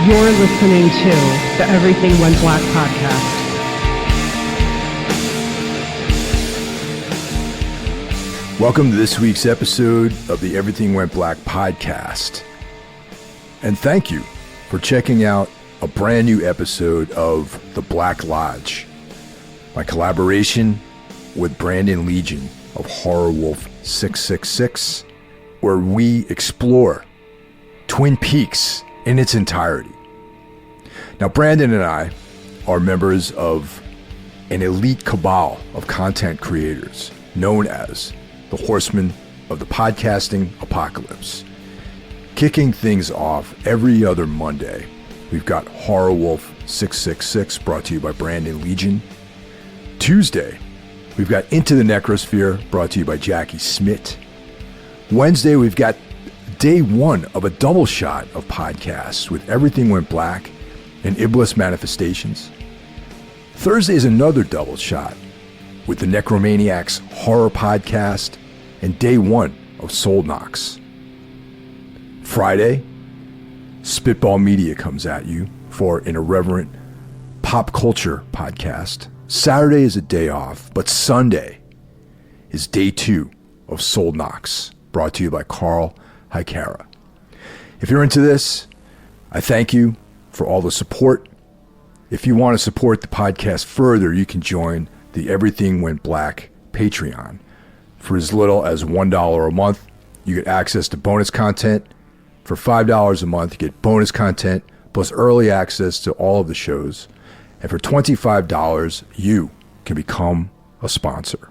You're listening to the Everything Went Black podcast. Welcome to this week's episode of the Everything Went Black podcast. And thank you for checking out a brand new episode of The Black Lodge, my collaboration with Brandon Legion of Horror Wolf 666, where we explore Twin Peaks in its entirety. Now, Brandon and I are members of an elite cabal of content creators known as the Horsemen of the Podcasting Apocalypse. Kicking things off every other Monday, we've got Horror Wolf 666, brought to you by Brandon Legion. Tuesday, we've got Into the Necrosphere, brought to you by Jackie Smith. Wednesday, we've got day one of a double shot of podcasts with Everything Went Black and Iblis Manifestations. Thursday is another double shot with the Necromaniacs Horror Podcast and day one of Soul Knocks. Friday, Spitball Media comes at you for an irreverent pop culture podcast. Saturday is a day off, but Sunday is day two of Soul Knocks, brought to you by Carl Hikara. If you're into this, I thank you for all the support. If you want to support the podcast further, you can join the Everything Went Black Patreon. For as little as $1 a month, you get access to bonus content. For $5 a month, you get bonus content plus early access to all of the shows. And for $25, you can become a sponsor.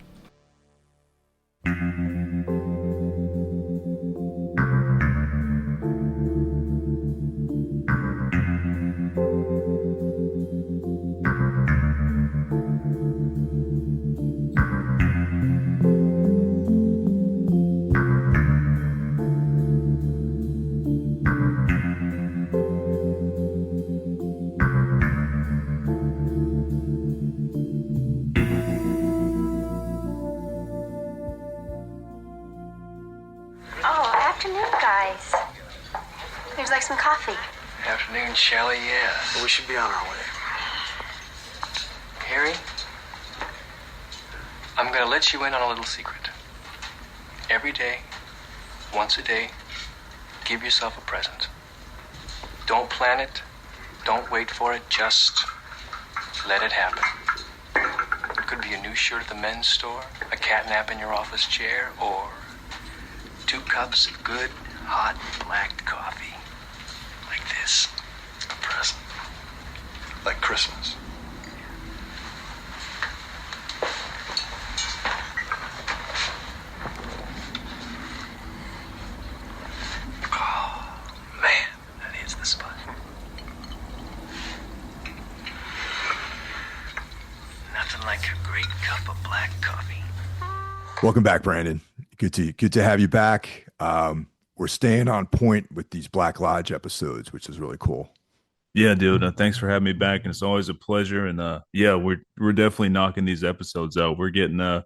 Some coffee. Afternoon, Shelley, yeah. Well, we should be on our way. Harry, I'm gonna let you in on a little secret. Every day, once a day, give yourself a present. Don't plan it, don't wait for it, just let it happen. It could be a new shirt at the men's store, a cat nap in your office chair, or 2 cups of good, hot, black coffee. This. A present. Like Christmas. Oh, man, that is the spot. Nothing like a great cup of black coffee. Welcome back, Brandon. Good to have you back. We're staying on point with these Black Lodge episodes, which is really cool. Yeah, dude. Thanks for having me back, and it's always a pleasure. And yeah, we're definitely knocking these episodes out. We're getting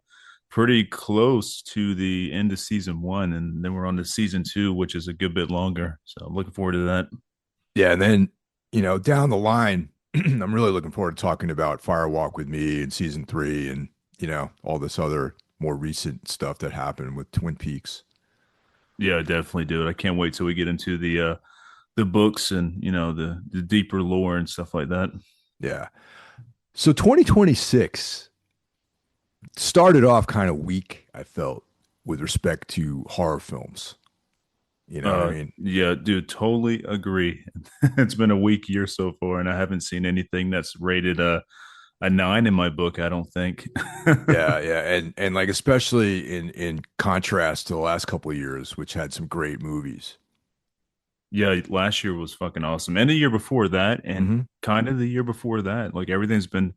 pretty close to the end of season 1, and then we're on to season 2, which is a good bit longer. So I'm looking forward to that. Yeah, and then down the line, I'm really looking forward to talking about Firewalk with Me in season 3, and all this other more recent stuff that happened with Twin Peaks. Yeah, definitely, dude. I can't wait till we get into the books and the deeper lore and stuff like that. Yeah. So 2026 started off kind of weak, I felt, with respect to horror films. What I mean? Yeah, dude, totally agree. It's been a weak year so far, and I haven't seen anything that's rated a 9 in my book, I don't think. yeah. And like, especially in contrast to the last couple of years, which had some great movies. Yeah, last year was fucking awesome. And the year before that, and kind of the year before that. Like, everything's been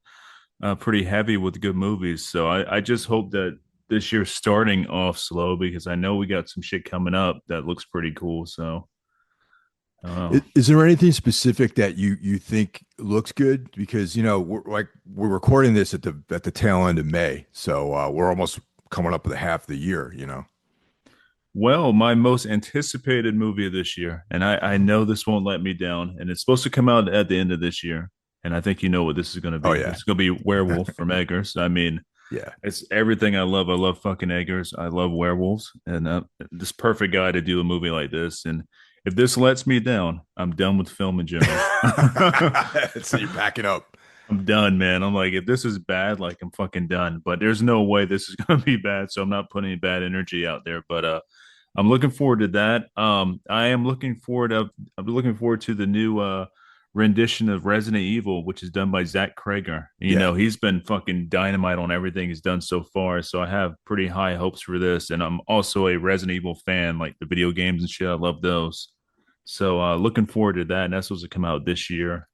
pretty heavy with good movies. So I just hope that this year's starting off slow, because I know we got some shit coming up that looks pretty cool. So Is there anything specific that you think looks good? Because we're recording this at the tail end of May, so we're almost coming up with half the year. Well, my most anticipated movie of this year, and I know this won't let me down, and it's supposed to come out at the end of this year. And I think you know what this is going to Oh be. yeah, It's going to be Werewolf from Eggers. I mean, yeah. it's everything I love. I love fucking Eggers. I love werewolves, and this perfect guy to do a movie like this. And if this lets me down, I'm done with film in general. So you're packing up. I'm done, man. I'm like, if this is bad, like I'm fucking done. But there's no way this is gonna be bad, so I'm not putting any bad energy out there. But I'm looking forward to that. I am looking forward of I'm looking forward to the new rendition of Resident Evil, which is done by Zach Krager. You Yeah, know, he's been fucking dynamite on everything he's done so far. So I have pretty high hopes for this. And I'm also a Resident Evil fan, like the video games and shit. I love those. So looking forward to that. And that's supposed to come out this year.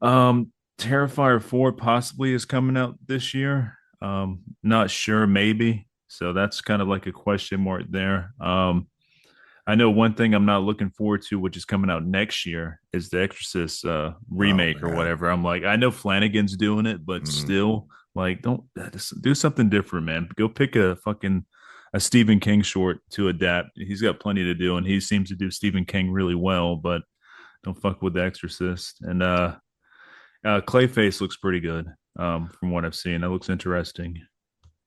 Terrifier 4 possibly is coming out this year. Not sure, maybe. So that's kind of like a question mark there. I know one thing I'm not looking forward to, which is coming out next year, is the Exorcist oh remake or man. whatever. I'm like, I know Flanagan's doing it, but Mhm. still, like, don't just do something different, man. Go pick a Stephen King short to adapt. He's got plenty to do, and he seems to do Stephen King really well. But don't fuck with the Exorcist. And Clayface looks pretty good from what I've seen. That looks interesting.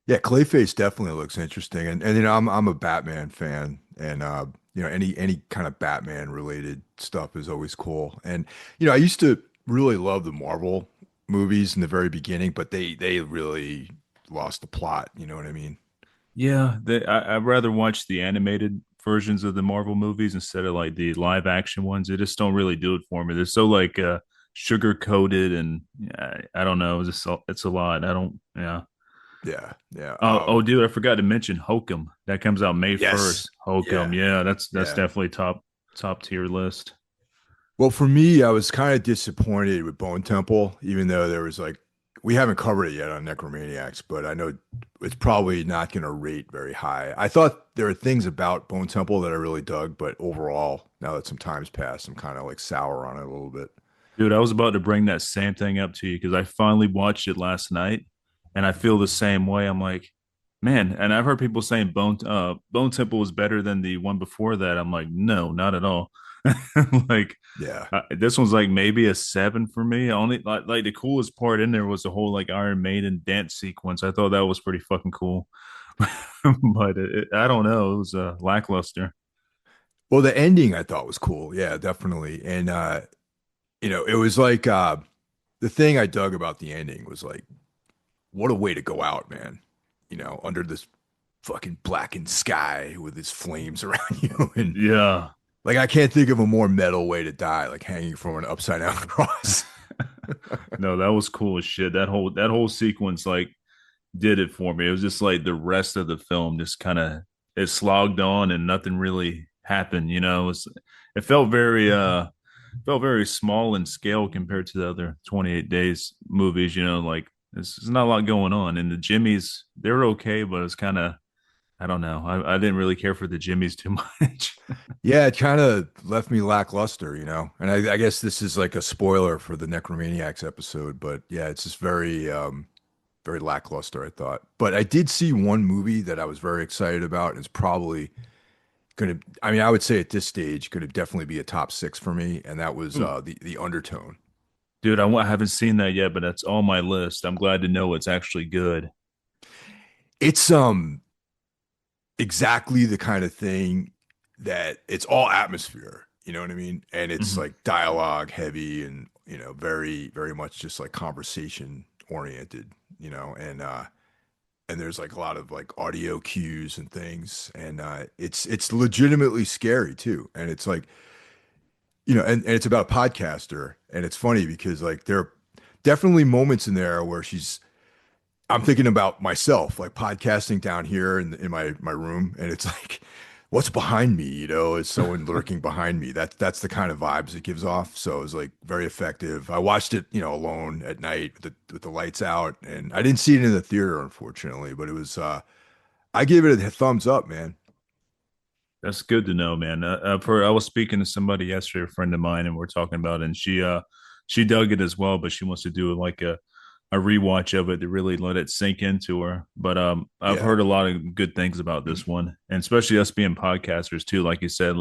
Yeah, Clayface definitely looks interesting, and I'm a Batman fan, and any kind of Batman related stuff is always cool. And I used to really love the Marvel movies in the very beginning, but they really lost the plot. You know what I mean? Yeah, I'd rather watch the animated versions of the Marvel movies instead of like the live action ones. They just don't really do it for me. They're so like sugar coated, and I don't know. It's a lot. I don't. Yeah. Yeah, yeah. Oh, dude, I forgot to mention Hokum. That comes out May Yes, 1st. Hokum, yeah, yeah, that's yeah. definitely top tier list. Well, for me, I was kind of disappointed with Bone Temple, even though there was like we haven't covered it yet on Necromaniacs, but I know it's probably not going to rate very high. I thought there are things about Bone Temple that I really dug, but overall, now that some time's passed, I'm kind of like sour on it a little bit. Dude, I was about to bring that same thing up to you because I finally watched it last night, and I feel the same way. I'm like, man, and I've heard people saying Bone Temple was better than the one before that. I'm like, no, not at all. Like Yeah. this one's like maybe a 7 for me. Only like the coolest part in there was the whole like Iron Maiden dance sequence. I thought that was pretty fucking cool. But I don't know. It was lackluster. Well, the ending I thought was cool. Yeah, definitely. And it was like the thing I dug about the ending was like, what a way to go out, man. Under this fucking blackened sky with its flames around you. And Yeah. like I can't think of a more metal way to die, like hanging from an upside down cross. No, that was cool as shit. That whole sequence like did it for me. It was just like the rest of the film just kind of it slogged on and nothing really happened. It felt very small in scale compared to the other 28 Days movies. Like there's not a lot going on. And the Jimmies, they're okay, but it's kind of I don't know. I didn't really care for the Jimmies too much. Yeah, it kind of left me lackluster. And I guess this is like a spoiler for the Necromaniacs episode, but yeah, it's just very lackluster, I thought. But I did see one movie that I was very excited about. And it's probably I mean, I would say at this stage, could have definitely be a top six for me. And that was the Undertone. Dude, I haven't seen that yet, but that's on my list. I'm glad to know it's actually good. It's exactly the kind of thing that it's all atmosphere, you know what I mean? And it's Mhm. like dialogue heavy and, very, very much just like conversation oriented, and there's like a lot of like audio cues and things. And it's legitimately scary too. And it's like, and it's about a podcaster. And it's funny because like there are definitely moments in there where I'm thinking about myself, like podcasting down here in my room, and it's like, what's behind me? Is someone lurking behind me? That's the kind of vibes it gives off. So it was like very effective. I watched it, alone at night with the lights out, and I didn't see it in the theater, unfortunately, but it was. I gave it a thumbs up, man. That's good to know, man. For I was speaking to somebody yesterday, a friend of mine, and we're talking about it, and she dug it as well, but she wants to do like a rewatch of it to really let it sink into her. But I've Yeah. heard a lot of good things about this one, and especially us being podcasters too. Like you said,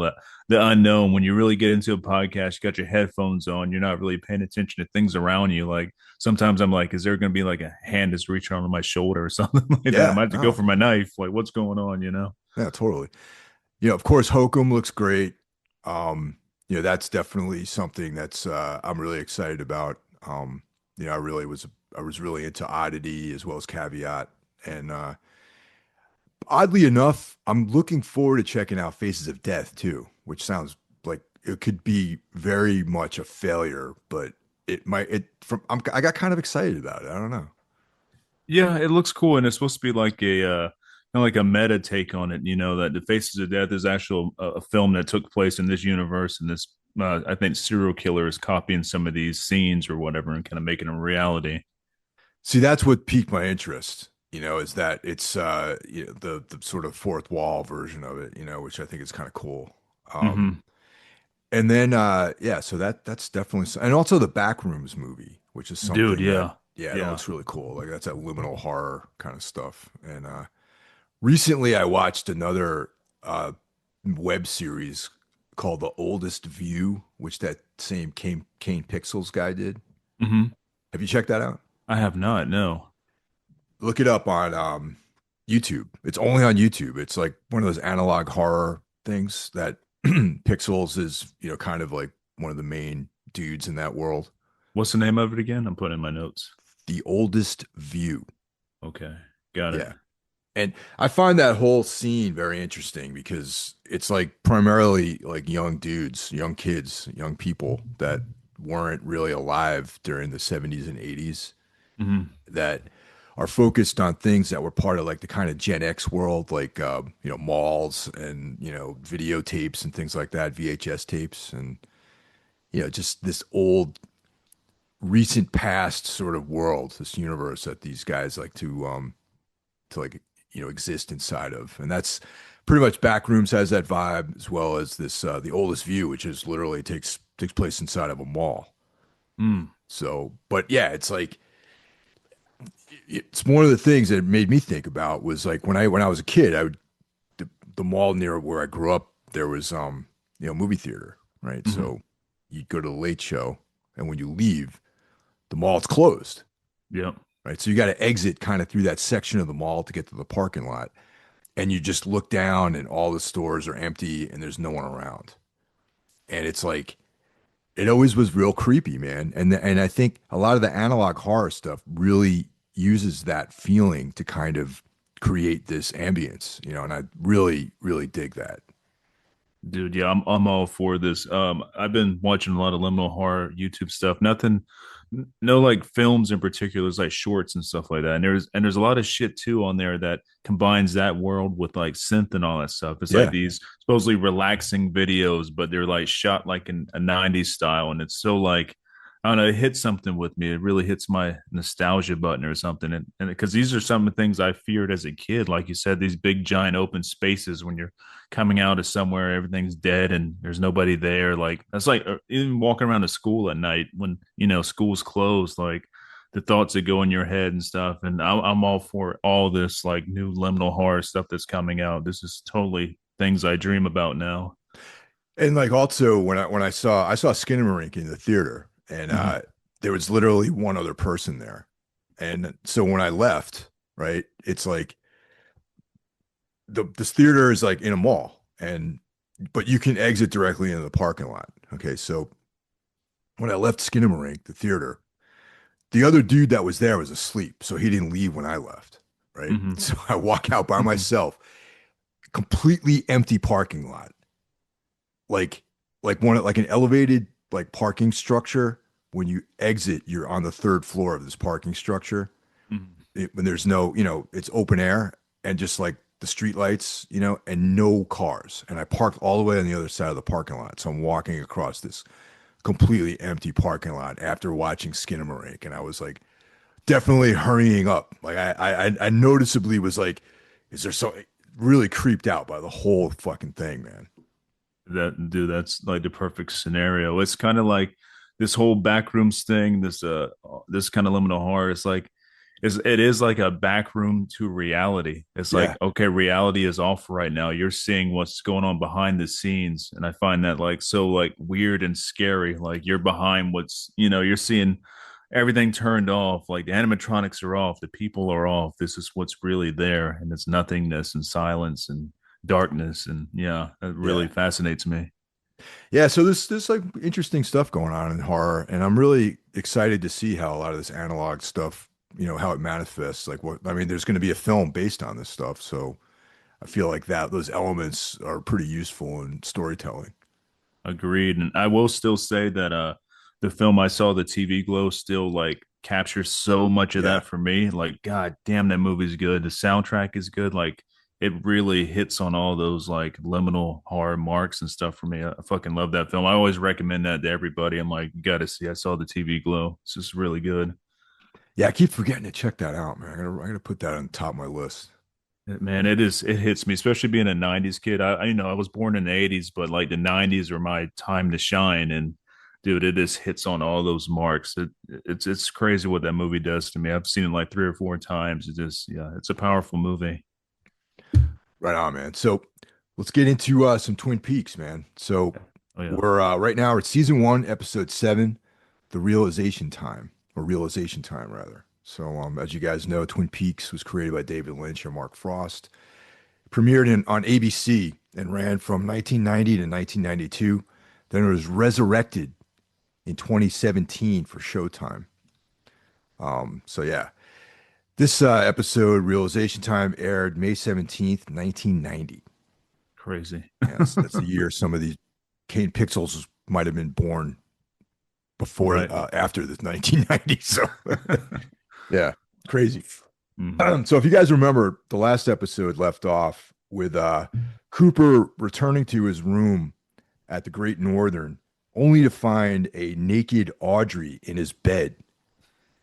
the unknown. When you really get into a podcast, you got your headphones on, you're not really paying attention to things around you. Like sometimes I'm like, is there going to be like a hand that's reaching on my shoulder or something like that? I Yeah. might have to go No. for my knife. Like what's going on? You know? Yeah, totally. Of course, Hokum looks great. That's definitely something that's I'm really excited about. I was really into Oddity as well as Caveat, and oddly enough, I'm looking forward to checking out Faces of Death too, which sounds like it could be very much a failure, but it might. I got kind of excited about it. I don't know. Yeah, it looks cool, and it's supposed to be like a kind of like a meta take on it. You know that the Faces of Death is actual a film that took place in this universe, and this I think serial killer is copying some of these scenes or whatever and kind of making them reality. See, that's what piqued my interest. Is that it's the sort of fourth wall version of it. Which I think is kind of cool. Um, Hmm. and then yeah, so that's definitely, and also the Backrooms movie, which is Dude, something that yeah, yeah, that yeah. looks really cool. Like that's that liminal horror kind of stuff. And recently I watched another web series called The Oldest View, which that same Kane Pixels guy did. Hmm. Have you checked that out? I have not. No. Look it up on YouTube. It's only on YouTube. It's like one of those analog horror things that Pixels is, kind of like one of the main dudes in that world. What's the name of it again? I'm putting in my notes. The Oldest View. Okay, got it. Yeah. And I find that whole scene very interesting because it's like primarily like young dudes, young kids, young people that weren't really alive during the 70s and 80s Hmm. that are focused on things that were part of like the kind of Gen X world, like malls and videotapes and things like that, VHS tapes, and just this old, recent past sort of world, this universe that these guys like to like exist inside of, and that's pretty much Backrooms has that vibe as well as this the Oldest View, which is literally takes place inside of a mall. Mm. So, but yeah, it's one of the things that made me think about was like when I was a kid, the mall near where I grew up, there was movie theater, right? Hmm. So you'd go to the late show, and when you leave, the mall's closed, Yep. right? So you got to exit kind of through that section of the mall to get to the parking lot, and you just look down, and all the stores are empty, and there's no one around, and it's like it always was real creepy, man. And I think a lot of the analog horror stuff really uses that feeling to kind of create this ambience, and I really, really dig that. Dude, yeah, I'm all for this. I've been watching a lot of liminal horror YouTube stuff. Nothing, no like films in particular, it's like shorts and stuff like that. And there's a lot of shit too on there that combines that world with like synth and all that stuff. It's like Yeah. these supposedly relaxing videos, but they're like shot like in a '90s style, and it's so like I don't know, it hits something with me. It really hits my nostalgia button or something. And because these are some of the things I feared as a kid, like you said, these big giant open spaces when you're coming out of somewhere, everything's dead and there's nobody there. Like that's like even walking around to school at night when school's closed. Like the thoughts that go in your head and stuff. And I'm all for all this like new liminal horror stuff that's coming out. This is totally things I dream about now. And like also when I saw Skinamarink in the theater, and Hmm. there was literally one other person there. And so when I left, right, it's like this theater is like in a mall, and but you can exit directly into the parking lot. Okay, so when I left Skinamarink, the theater, the other dude that was there was asleep, so he didn't leave when I left. Right, Hmm. so I walk out by Hmm. myself, completely empty parking lot, like like an elevated like parking structure. When you exit, you're on the third floor of this parking structure. When there's no, it's open air and just like the street lights, and no cars. And I parked all the way on the other side of the parking lot. So I'm walking across this completely empty parking lot after watching Skinamarink. And I was like definitely hurrying up. Like I noticeably was like, is there so really creeped out by the whole fucking thing, man. That dude, that's like the perfect scenario. It's kind of like this whole backrooms thing, this this kind of liminal horror, it's like it is like a back room to reality. It's like, Yeah. okay, reality is off right now. You're seeing what's going on behind the scenes. And I find that like so like weird and scary. Like you're behind you're seeing everything turned off. Like the animatronics are off, the people are off. This is what's really there. And it's nothingness and silence and darkness. And yeah, it Yeah. really fascinates me. Yeah, so there's like interesting stuff going on in horror, and I'm really excited to see how a lot of this analog stuff, how it manifests. Like what I mean, there's going to be a film based on this stuff, so I feel like that those elements are pretty useful in storytelling. Agreed. And I will still say that the film I saw, the TV Glow, still like captures so much of Yeah. that for me. Like, god damn, that movie's good. The soundtrack is good. Like it really hits on all those like liminal horror marks and stuff for me. I fucking love that film. I always recommend that to everybody. I'm like, you gotta see. I saw the TV Glow. It's just really good. Yeah, I keep forgetting to check that out, man. I gotta put that on the top of my list. Man, it hits me, especially being a 90s kid. I was born in the 80s, but like the 90s were my time to shine. And dude, it just hits on all those marks. It's crazy what that movie does to me. I've seen it like three or four times. Yeah, it's a powerful movie. Right on, man. So let's get into some Twin Peaks, man. So Oh yeah. we're right now it's season one, episode 7, the realization time rather. So as you guys know, Twin Peaks was created by David Lynch and Mark Frost. Premiered on ABC and ran from 1990 to 1992. Then it was resurrected in 2017 for Showtime. So yeah, this episode, Realization Time, aired May 17th, 1990. Crazy. Yes, that's the year some of these Kane Pixels might have been born before, Right. after this 1990. So yeah, crazy. Mhm. So if you guys remember, the last episode left off with Cooper returning to his room at the Great Northern, only to find a naked Audrey in his bed,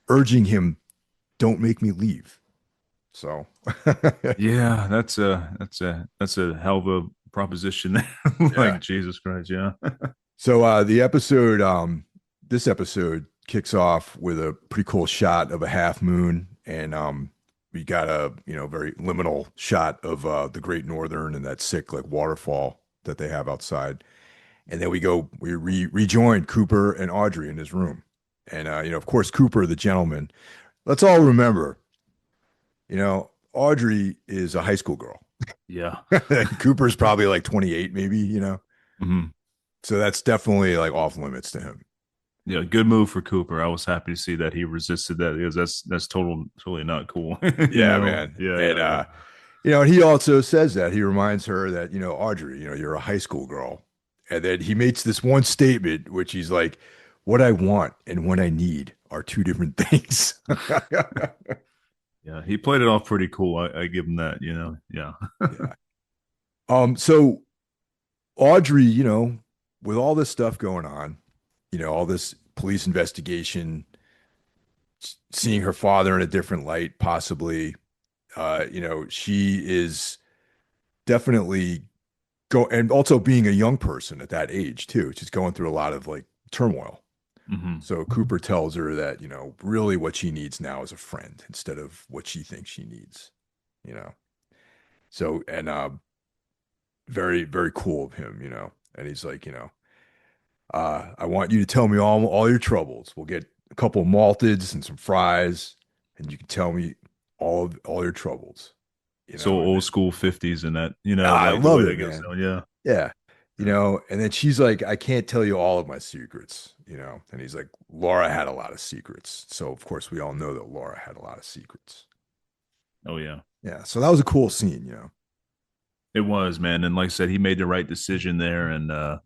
urging him, "Don't make me leave." So Yeah, that's a hell of a proposition. yeah. Like Jesus Christ, yeah. So this episode kicks off with a pretty cool shot of a half moon, and we got a very liminal shot of the Great Northern and that sick like waterfall that they have outside. And then we rejoin Cooper and Audrey in his room. And, of course, Cooper, the gentleman, let's all remember, Audrey is a high school girl. Yeah. Cooper's probably like 28, maybe, Mhm. So that's definitely like off limits to him. Yeah, good move for Cooper. I was happy to see that he resisted that because that's totally not cool. You Yeah, know? man. Yeah, And, yeah, yeah. and he also says that he reminds her that, Audrey, you're a high school girl. And then he makes this one statement, which he's like, what I want and what I need are two different things. Yeah, he played it off pretty cool. I give him that, you know. Yeah. Yeah. So Audrey, with all this stuff going on, all this police investigation, seeing her father in a different light, possibly, she is definitely and also being a young person at that age too, she's going through a lot of like turmoil. Hmm. So Cooper tells her that, really what she needs now is a friend instead of what she thinks she needs, you know. So and very, very cool of him, And he's like, I want you to tell me all your troubles. We'll get a couple of malteds and some fries, and you can tell me all your troubles, So And old then, school 50s and that, I like the love way it, that goes man. down. Yeah. Yeah. And then she's like, I can't tell you all of my secrets, And he's like, Laura had a lot of secrets. So of course we all know that Laura had a lot of secrets. Oh yeah. Yeah. So that was a cool scene. It was, man. And like I said, he made the right decision there and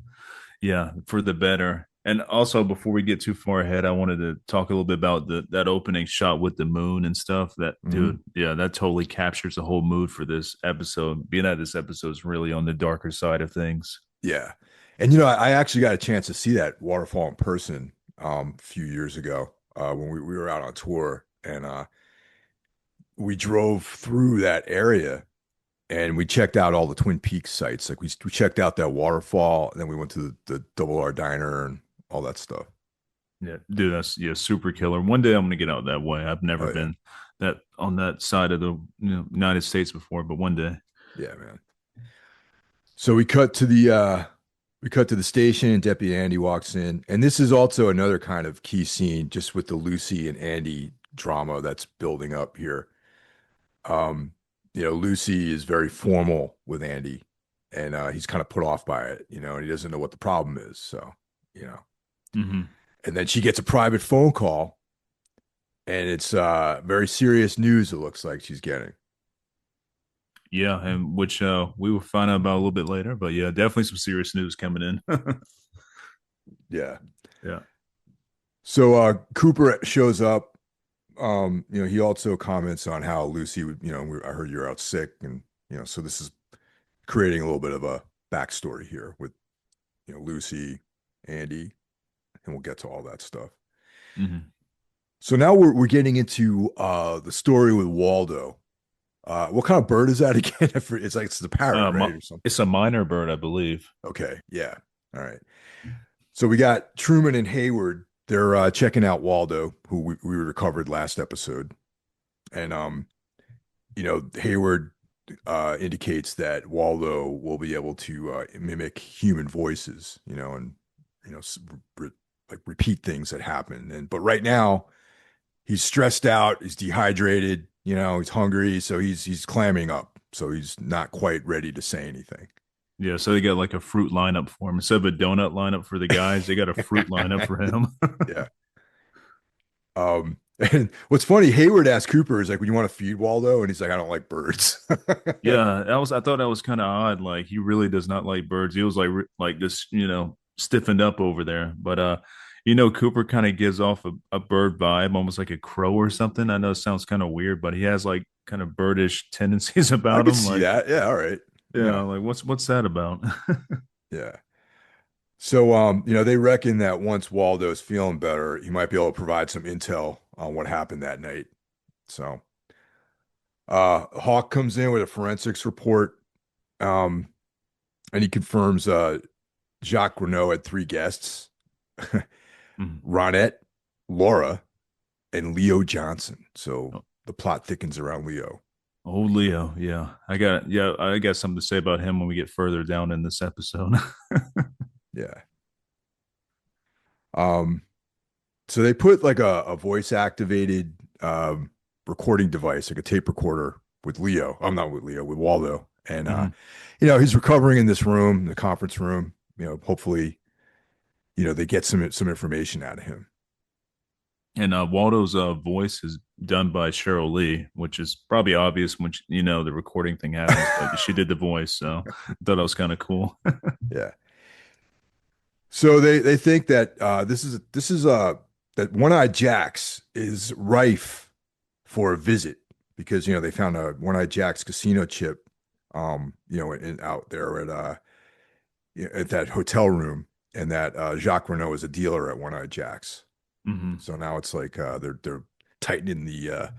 yeah, for the better. And also before we get too far ahead, I wanted to talk a little bit about that opening shot with the moon and stuff. That Mhm. dude, yeah, that totally captures the whole mood for this episode. Being that this episode is really on the darker side of things. Yeah. And I actually got a chance to see that waterfall in person a few years ago when we were out on tour, and we drove through that area and we checked out all the Twin Peaks sites. Like we checked out that waterfall, and then we went to the Double R Diner and all that stuff. Yeah, dude, that's super killer. One day I'm gonna get out that way. I've never Oh yeah, been that on that side of the United States before, but one day. yeah, man. So we cut to the station, and Deputy Andy walks in, and this is also another kind of key scene, just with the Lucy and Andy drama that's building up here. Um, Lucy is very formal with Andy, and he's kind of put off by it, and he doesn't know what the problem is. So, you know, Hmm. and then she gets a private phone call, and it's very serious news. It looks like she's getting. Yeah, and which we will find out about a little bit later. But yeah, definitely some serious news coming in. Yeah. Yeah. So Cooper shows up. He also comments on how Lucy would, I heard you're out sick, and so this is creating a little bit of a backstory here with Lucy, Andy, and we'll get to all that stuff. Hmm. So now we're getting into the story with Waldo. What kind of bird is that again? It's like it's the parrot, right, or something. It's a minor bird, I believe. Okay, yeah, all right. So we got Truman and Hayward. They're checking out Waldo, who we recovered last episode, and Hayward indicates that Waldo will be able to mimic human voices, and you know, s- re- like repeat things that happen. But right now he's stressed out, he's dehydrated, he's hungry, so he's clamming up, so he's not quite ready to say anything. Yeah, so they got like a fruit lineup for him instead of a donut lineup for the guys. They got a fruit lineup for him. Yeah. And what's funny, Hayward asked Cooper, is like, "Would you want to feed Waldo?" And he's like, "I don't like birds." Yeah, that was. I thought that was kind of odd. Like he really does not like birds. He was like this, stiffened up over there. But Cooper kind of gives off a bird vibe, almost like a crow or something. I know it sounds kind of weird, but he has like kind of birdish tendencies I about could him. see Like, that. Yeah, all right. yeah, like what's that about? Yeah. So, they reckon that once Waldo's feeling better, he might be able to provide some intel on what happened that night. So, Hawk comes in with a forensics report, um, and he confirms Jacques Renault had three guests: Mhm. Ronette, Laura, and Leo Johnson. So Oh, the plot thickens around Leo. oh, Leo, I got something to say about him when we get further down in this episode. Yeah. Um, so they put like a voice activated recording device, like a tape recorder with Leo. I'm not with Leo, with Waldo. And Mhm. he's recovering in this room, the conference room. Hopefully, they get some information out of him. And Waldo's voice is done by Cheryl Lee, which is probably obvious when the recording thing happens. But she did the voice, so I thought that was kind of cool. Yeah. So they think that this is that One-Eyed Jacks is rife for a visit, because they found a One-Eyed Jacks casino chip, out there at that hotel room, and that Jacques Renault is a dealer at One-Eyed Jacks. Hmm. So now it's like they're tightening the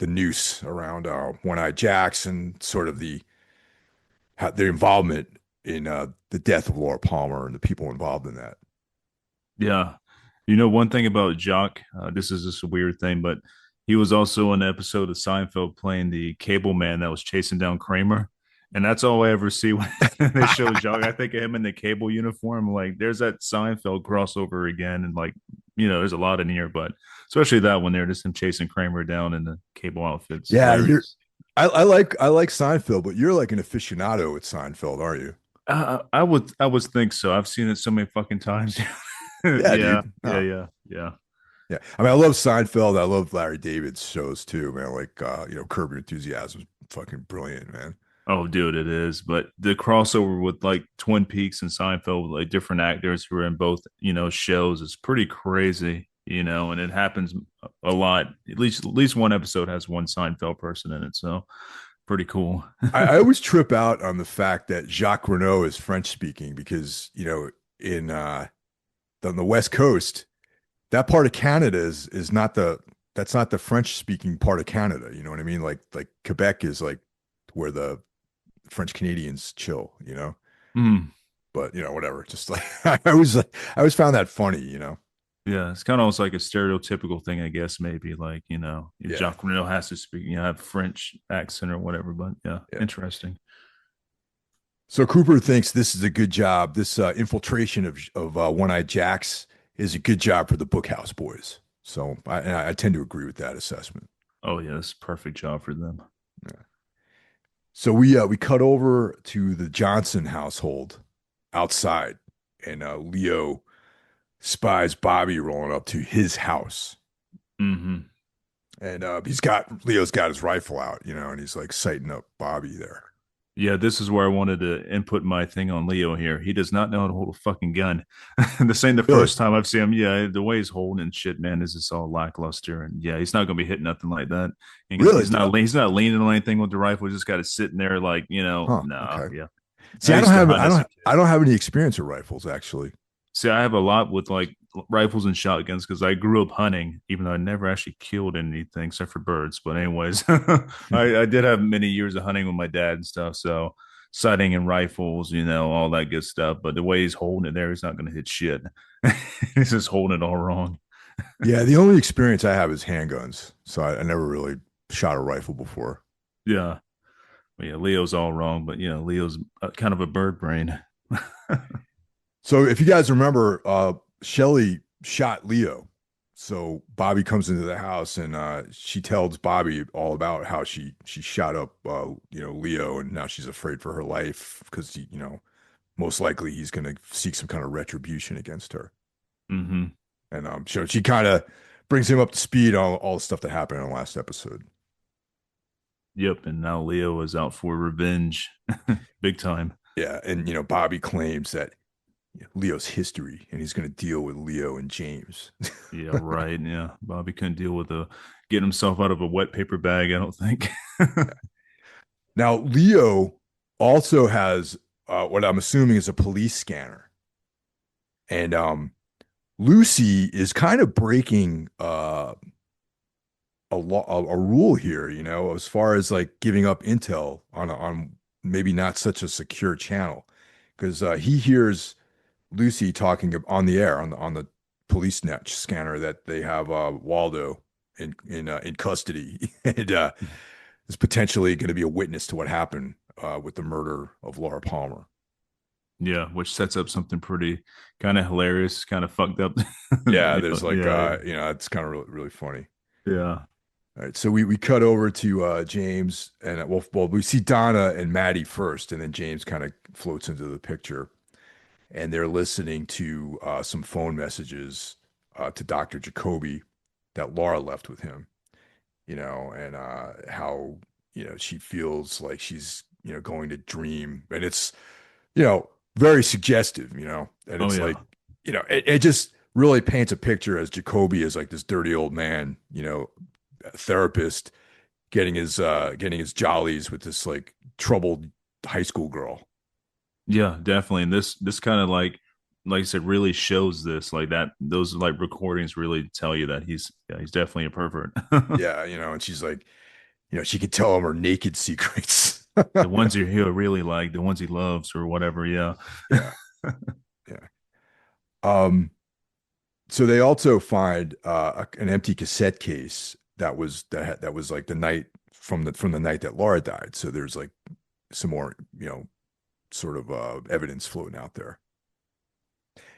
noose around One-Eyed Jacks, and sort of their involvement in the death of Laura Palmer and the people involved in that. Yeah, one thing about Jock, this is just a weird thing, but he was also in an episode of Seinfeld playing the cable man that was chasing down Kramer. And that's all I ever see when they show Jock. I think of him in the cable uniform. Like, there's that Seinfeld crossover again. And, like, there's a lot in here, but especially that one there, just him chasing Kramer down in the cable outfits. Yeah, Hilarious. I like Seinfeld, but you're like an aficionado with Seinfeld, are you? I would think so. I've seen it so many fucking times. Yeah, Yeah, dude. yeah, No. yeah, yeah. Yeah. I mean, I love Seinfeld. I love Larry David's shows too, man. Like Curb Your Enthusiasm is fucking brilliant, man. Oh, dude, it is. But the crossover with like Twin Peaks and Seinfeld, with like different actors who are in both, shows is pretty crazy, and it happens a lot. At least one episode has one Seinfeld person in it, so pretty cool. I always trip out on the fact that Jacques Renault is French speaking, because, in on the West Coast, that part of Canada is not that's not the French speaking part of Canada. You know what I mean? Like Quebec is like where the French Canadians chill. Mm. But whatever. Just like I always found that funny. Yeah, it's kind of almost like a stereotypical thing, I guess. Maybe like Yeah, Jacques Renault has to speak, have French accent or whatever. But yeah, yeah. interesting. So Cooper thinks this is a good job. This infiltration of One-Eyed Jacks is a good job for the Bookhouse Boys. So I tend to agree with that assessment. Oh yeah, this is a perfect job for them. Yeah. So we cut over to the Johnson household outside, and Leo spies Bobby rolling up to his house, Hmm. and Leo's got his rifle out, and he's like sighting up Bobby there. Yeah, this is where I wanted to input my thing on Leo here. He does not know how to hold a fucking gun. This ain't the Really? first time I've seen him. Yeah, the way he's holding and shit, man, is just all lackluster. And yeah, he's not gonna be hitting nothing like that. Really? He's not leaning on anything with the rifle. He's just got it sitting there, like Huh. nah, Okay. yeah. See, I I don't used to have hunt I as a don't kid. I don't have any experience with rifles actually. See, I have a lot with like rifles and shotguns because I grew up hunting, even though I never actually killed anything except for birds. But anyways, I did have many years of hunting with my dad and stuff. So sighting and rifles, all that good stuff. But the way he's holding it there, he's not going to hit shit. He's just holding it all wrong. Yeah, the only experience I have is handguns, so I never really shot a rifle before. Yeah. But yeah, Leo's all wrong, but Leo's kind of a bird brain. So if you guys remember, Shelly shot Leo. So Bobby comes into the house and she tells Bobby all about how she shot up Leo, and now she's afraid for her life because most likely he's going to seek some kind of retribution against her. Hmm. And so she kind of brings him up to speed on all the stuff that happened in the last episode. Yep. And now Leo is out for revenge, big time. Yeah, and Bobby claims that Leo's history, and he's going to deal with Leo and James. Yeah, right. Yeah. Bobby couldn't deal with getting himself out of a wet paper bag, I don't think. Now, Leo also has what I'm assuming is a police scanner, and Lucy is kind of breaking a rule here, as far as like giving up intel on maybe not such a secure channel, because he hears Lucy talking on the air on the police net scanner that they have Waldo in custody and is potentially going to be a witness to what happened with the murder of Laura Palmer. Yeah, which sets up something pretty kind of hilarious, kind of fucked up. Yeah, there's like Yeah, it's kind of really, really funny. yeah, All right, so we cut over to James, and well we see Donna and Maddie first, and then James kind of floats into the picture, and they're listening to some phone messages to Dr. Jacoby that Laura left with him, and how she feels like she's going to dream, and it's very suggestive, and oh it's yeah, like it just really paints a picture as Jacoby is like this dirty old man, therapist getting his jollies with this like troubled high school girl. yeah, definitely. And this kind of like I said, really shows this like that. Those like recordings really tell you that he's definitely a pervert. Yeah, and she's like, she could tell him her naked secrets. The ones he'll really like, the ones he loves or whatever. Yeah, Yeah, yeah. Um, so they also find an empty cassette case that was like the night from the night that Laura died. So there's like some more, sort of evidence floating out there.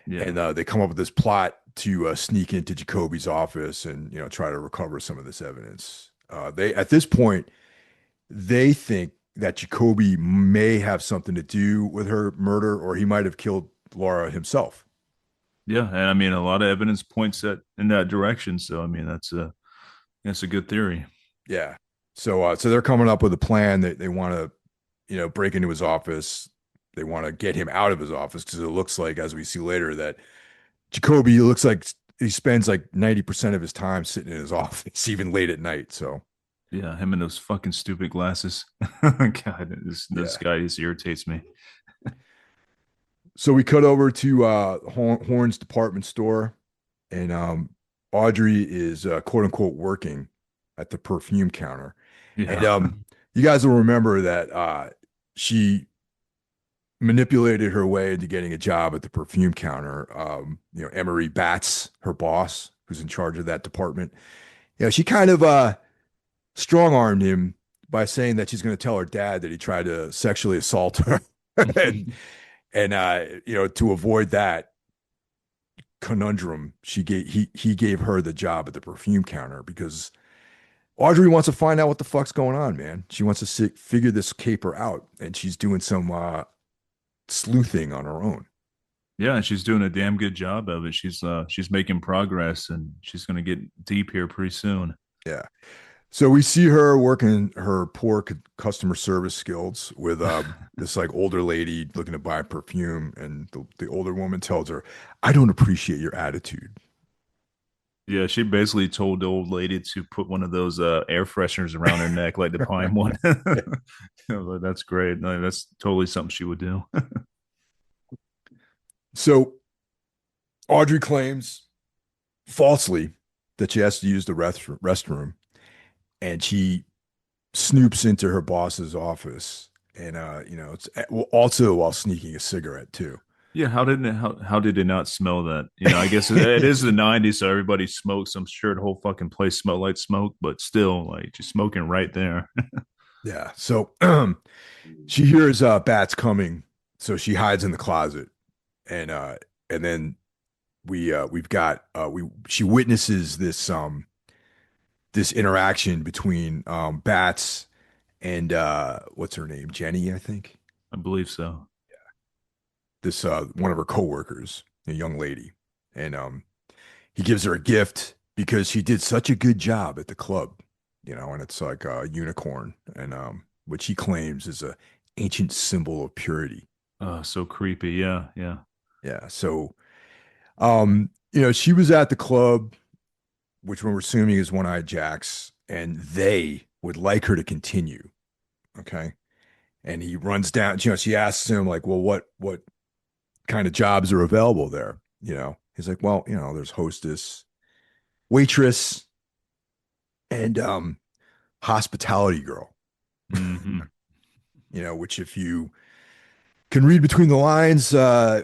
yeah, And they come up with this plot to sneak into Jacoby's office and try to recover some of this evidence. They at this point they think that Jacoby may have something to do with her murder, or he might have killed Laura himself. yeah. And I mean, a lot of evidence points that in that direction. So I mean, that's a good theory. Yeah. So they're coming up with a plan that they want to, break into his office. They want to get him out of his office because it looks like, as we see later, that Jacoby looks like he spends like 90% of his time sitting in his office, even late at night. So Yeah, him and those fucking stupid glasses. God, this yeah. guy just irritates me. So we cut over to Horn's department store, and Audrey is quote unquote working at the perfume counter. And Yeah. you guys will remember that she manipulated her way into getting a job at the perfume counter. Emery Batts, her boss, who's in charge of that department, she kind of strong armed him by saying that she's going to tell her dad that he tried to sexually assault her, and to avoid that conundrum, he gave her the job at the perfume counter because Audrey wants to find out what the fuck's going on, man. She wants to figure this caper out, and she's doing some sleuthing on her own. Yeah, and she's doing a damn good job of it. She's making progress, and she's going to get deep here pretty soon. Yeah. So we see her working her poor customer service skills with this like older lady looking to buy perfume, and the older woman tells her, "I don't appreciate your attitude." Yeah, she basically told the old lady to put one of those air fresheners around her neck, like the pine one. That's great. No, that's totally something she would do. So Audrey claims falsely that she has to use the restroom, and she snoops into her boss's office, and it's also while sneaking a cigarette too. Yeah, how did it not smell that? I guess it is the '90s, so everybody smokes. I'm sure the whole fucking place smelled like smoke, but still, like just smoking right there. Yeah. So she hears bats coming, so she hides in the closet, and then we've got we she witnesses this interaction between bats and what's her name, Jenny, I think. I believe so. This one of her coworkers, a young lady, and he gives her a gift because she did such a good job at the club, and it's like a unicorn, and which he claims is a ancient symbol of purity. Oh, so creepy. Yeah, yeah. Yeah. So she was at the club, which we're assuming is One Eye Jacks, and they would like her to continue. Okay. And he runs down, she asks him, like, well, what kind of jobs are available there? He's like, well, there's hostess, waitress, and hospitality girl. Hmm. Which if you can read between the lines,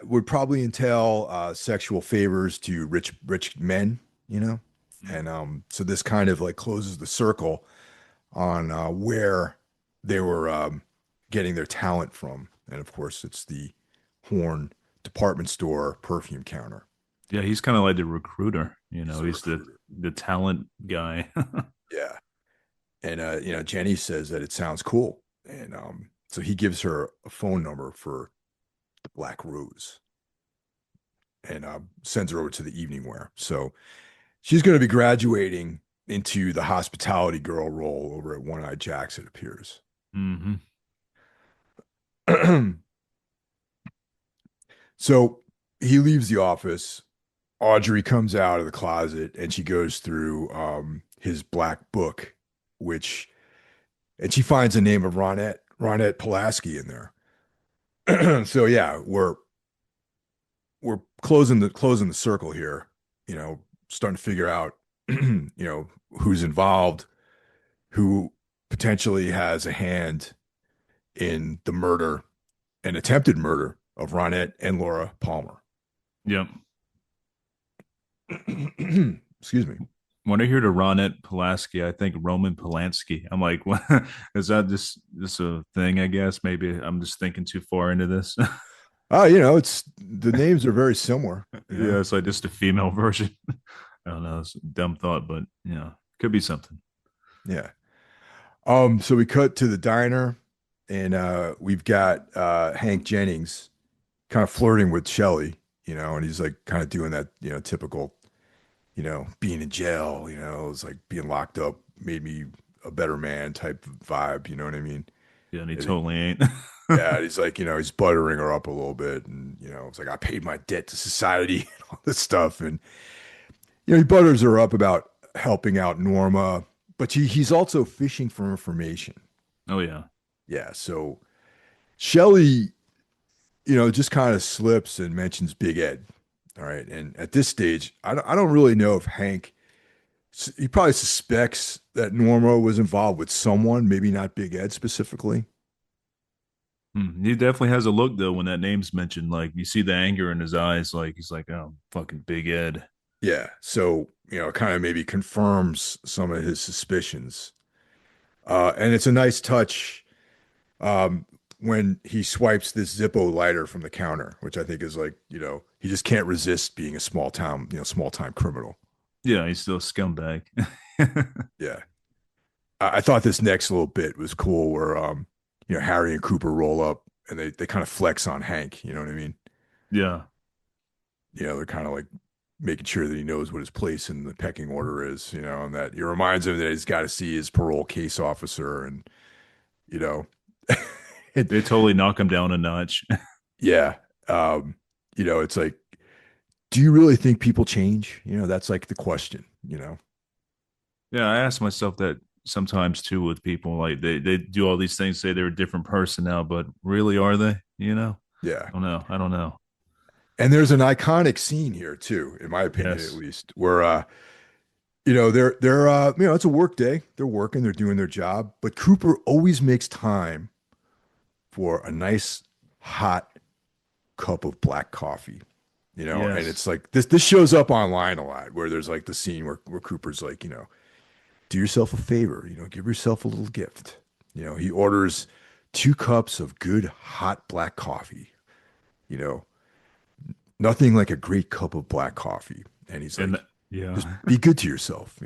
would probably entail sexual favors to rich men, and so this kind of like closes the circle on where they were getting their talent from, and of course, it's the Horn department store perfume counter. Yeah, he's kind of like the recruiter. He's a He's the recruiter. the talent guy. Yeah. And Jenny says that it sounds cool. And so he gives her a phone number for the Black Rose and sends her over to the evening wear. So she's going to be graduating into the hospitality girl role over at One Eye Jacks, it appears. Hmm. So he leaves the office. Audrey comes out of the closet and she goes through his black book, which, and she finds the name of Ronette Pulaski in there. So yeah, we're closing the circle here, starting to figure out, who's involved, who potentially has a hand in the murder and attempted murder of Ronette and Laura Palmer. Yep. Excuse me. When I hear the Ronette Pulaski, I think Roman Polanski. I'm like, what is that? This a thing? I guess maybe I'm just thinking too far into this. It's the names are very similar. Yeah, it's like just a female version. I don't know. It's a dumb thought, but could be something. Yeah. So we cut to the diner, and we've got Hank Jennings kind of flirting with Shelley, and he's like kind of doing that, typical, being in jail, it's like being locked up made me a better man type vibe, you know what I mean? Yeah, and he And totally ain't. yeah, he's like, he's buttering her up a little bit, and it's like I paid my debt to society and all this stuff, and he butters her up about helping out Norma, but he's also fishing for information. Oh yeah. Yeah, so Shelley, just kind of slips and mentions Big Ed. All right, and at this stage, I don't really know if Hank, he probably suspects that Norma was involved with someone, maybe not Big Ed specifically. He definitely has a look though when that name's mentioned. Like you see the anger in his eyes. Like he's like, "Oh, fucking Big Ed." Yeah. So, it kind of maybe confirms some of his suspicions. And it's a nice touch um, when he swipes this Zippo lighter from the counter, which I think is like, he just can't resist being a small time criminal. Yeah, he's still a scumbag. Yeah. I thought this next little bit was cool where, Harry and Cooper roll up and they kind of flex on Hank. You know what I mean? Yeah, They're kind of like making sure that he knows what his place in the pecking order is, and that it reminds him that he's got to see his parole case officer and, you know, it, they totally knock him down a notch. yeah. It's like, do you really think people change? That's like the question, Yeah, I ask myself that sometimes too with people. Like they do all these things, say they're a different person now, but really are they? Yeah. I don't know. I don't know. And there's an iconic scene here too, in my opinion, at Yes. least, where, they're, it's a work day. They're working, they're doing their job, but Cooper always makes time for a nice hot cup of black coffee, and Yes. it's like this shows up online a lot where there's like the scene where Cooper's like, do yourself a favor, give yourself a little gift. He orders 2 cups of good hot black coffee, you know, nothing like a great cup of black coffee. And he's And like, just yeah. be good to yourself.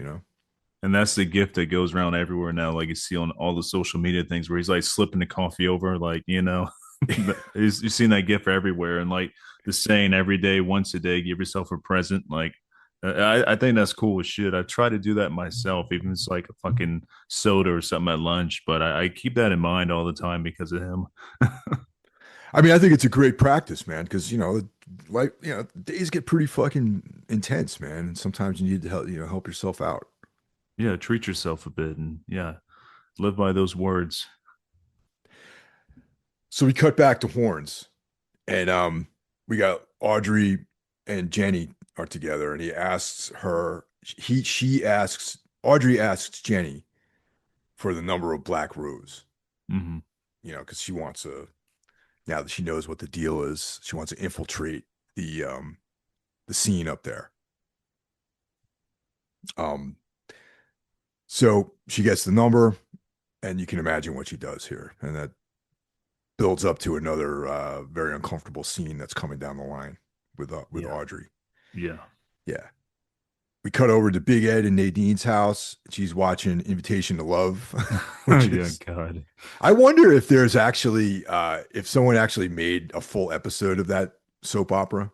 And that's the gift that goes around everywhere now. Like you see on all the social media things where he's like slipping the coffee over, like, you've seen that gift everywhere. And like the saying every day, once a day, give yourself a present. Like, I think that's cool as shit. I try to do that myself, even if it's like a fucking soda or something at lunch. But I keep that in mind all the time because of him. I mean, I think it's a great practice, man, because like days get pretty fucking intense, man, and sometimes you need to help yourself out. Yeah, treat yourself a bit and yeah, live by those words. So we cut back to Horns, and we got Audrey and Jenny are together, and Audrey asks Jenny for the number of Black Rose, Hmm. because she wants to, now that she knows what the deal is, she wants to infiltrate the scene up there. Um, so she gets the number, and you can imagine what she does here, and that builds up to another very uncomfortable scene that's coming down the line with Yeah. Audrey. Yeah. Yeah. We cut over to Big Ed and Nadine's house. She's watching Invitation to Love, which Yeah, is, God. I wonder if there's actually, if someone actually made a full episode of that soap opera.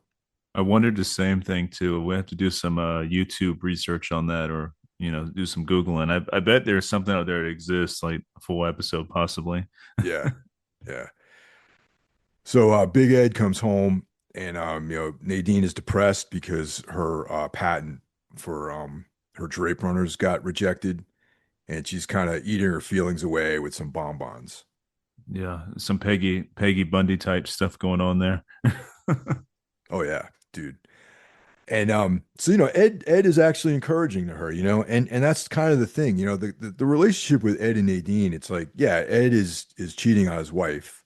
I wondered the same thing too. We have to do some YouTube research on that, or do some googling. I bet there's something out there that exists, like a full episode, possibly. Yeah. Yeah. So Big Ed comes home, and Nadine is depressed because her patent for her drape runners got rejected, and she's kind of eating her feelings away with some bonbons. Yeah, some Peggy Bundy type stuff going on there. Oh yeah, dude. And so Ed is actually encouraging to her, and that's kind of the thing, the relationship with Ed and Nadine. It's like, yeah, Ed is cheating on his wife,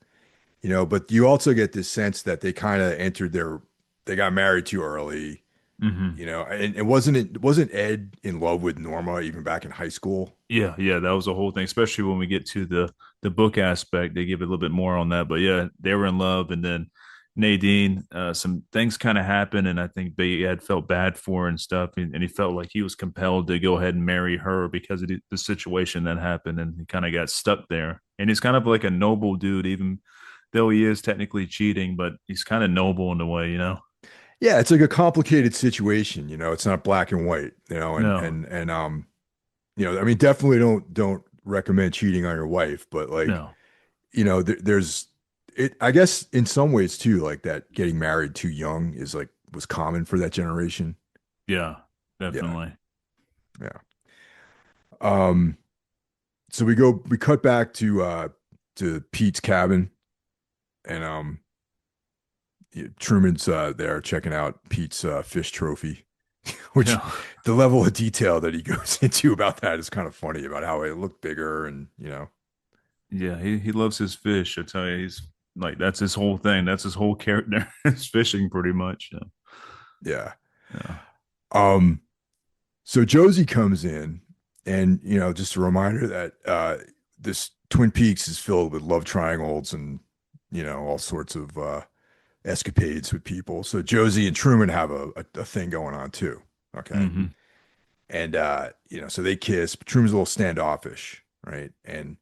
but you also get this sense that they kind of they got married too early, Hmm. and wasn't Ed in love with Norma even back in high school? Yeah, yeah, that was the whole thing. Especially when we get to the book aspect, they give it a little bit more on that. But yeah, they were in love, and then Nadine, some things kind of happened, and I think they had felt bad for her and stuff, and he felt like he was compelled to go ahead and marry her because of the situation that happened, and he kind of got stuck there. And he's kind of like a noble dude, even though he is technically cheating, but he's kind of noble in a way. Yeah, it's like a complicated situation, it's not black and white, No, I mean, definitely don't recommend cheating on your wife, but like, no, there's it. I guess in some ways too, like that getting married too young is like was common for that generation. yeah, Yeah, definitely. yeah. Um, so we cut back to Pete's cabin, and Truman's there checking out Pete's fish trophy, which Yeah. the level of detail that he goes into about that is kind of funny about how it looked bigger and. Yeah, he loves his fish. I tell you, Like that's his whole thing. That's his whole character. It's fishing pretty much. So, Yeah. yeah. Um, so Josie comes in, and just a reminder that this Twin Peaks is filled with love triangles and all sorts of escapades with people. So Josie and Truman have a thing going on too. Okay. Hmm. And so they kiss, but Truman's a little standoffish, right? And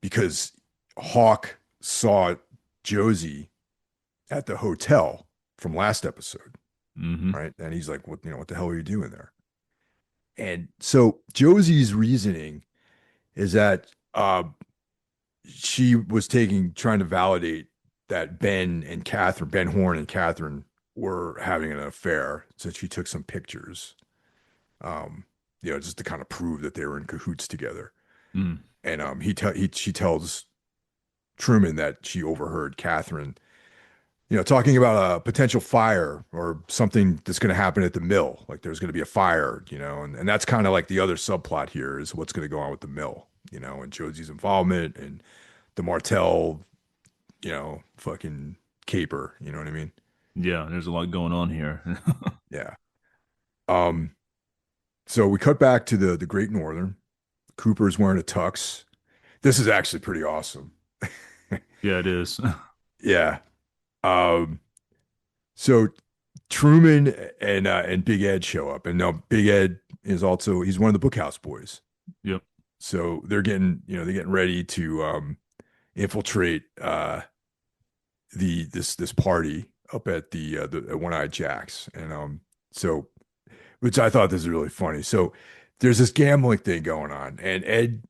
because Hawk saw Josie at the hotel from last episode, Hmm. right? And he's like, what the hell are you doing there? And so Josie's reasoning is that she was trying to validate that Ben Horn and Catherine were having an affair. So she took some pictures, um, just to kind of prove that they were in cahoots together. Mm. And she tells Truman that she overheard Catherine, talking about a potential fire or something that's going to happen at the mill. Like there's going to be a fire, and that's kind of like the other subplot here is what's going to go on with the mill, and Josie's involvement and the Martell, fucking caper. You know what I mean? Yeah, there's a lot going on here. Yeah. Um. So we cut back to the Great Northern. Cooper's wearing a tux. This is actually pretty awesome. Yeah, it is. Yeah. Um. So Truman and Big Ed show up, and now Big Ed he's one of the Bookhouse boys. Yep. So they're getting ready to infiltrate this party up at the One Eye Jacks, and so which I thought this is really funny. So there's this gambling thing going on, and Ed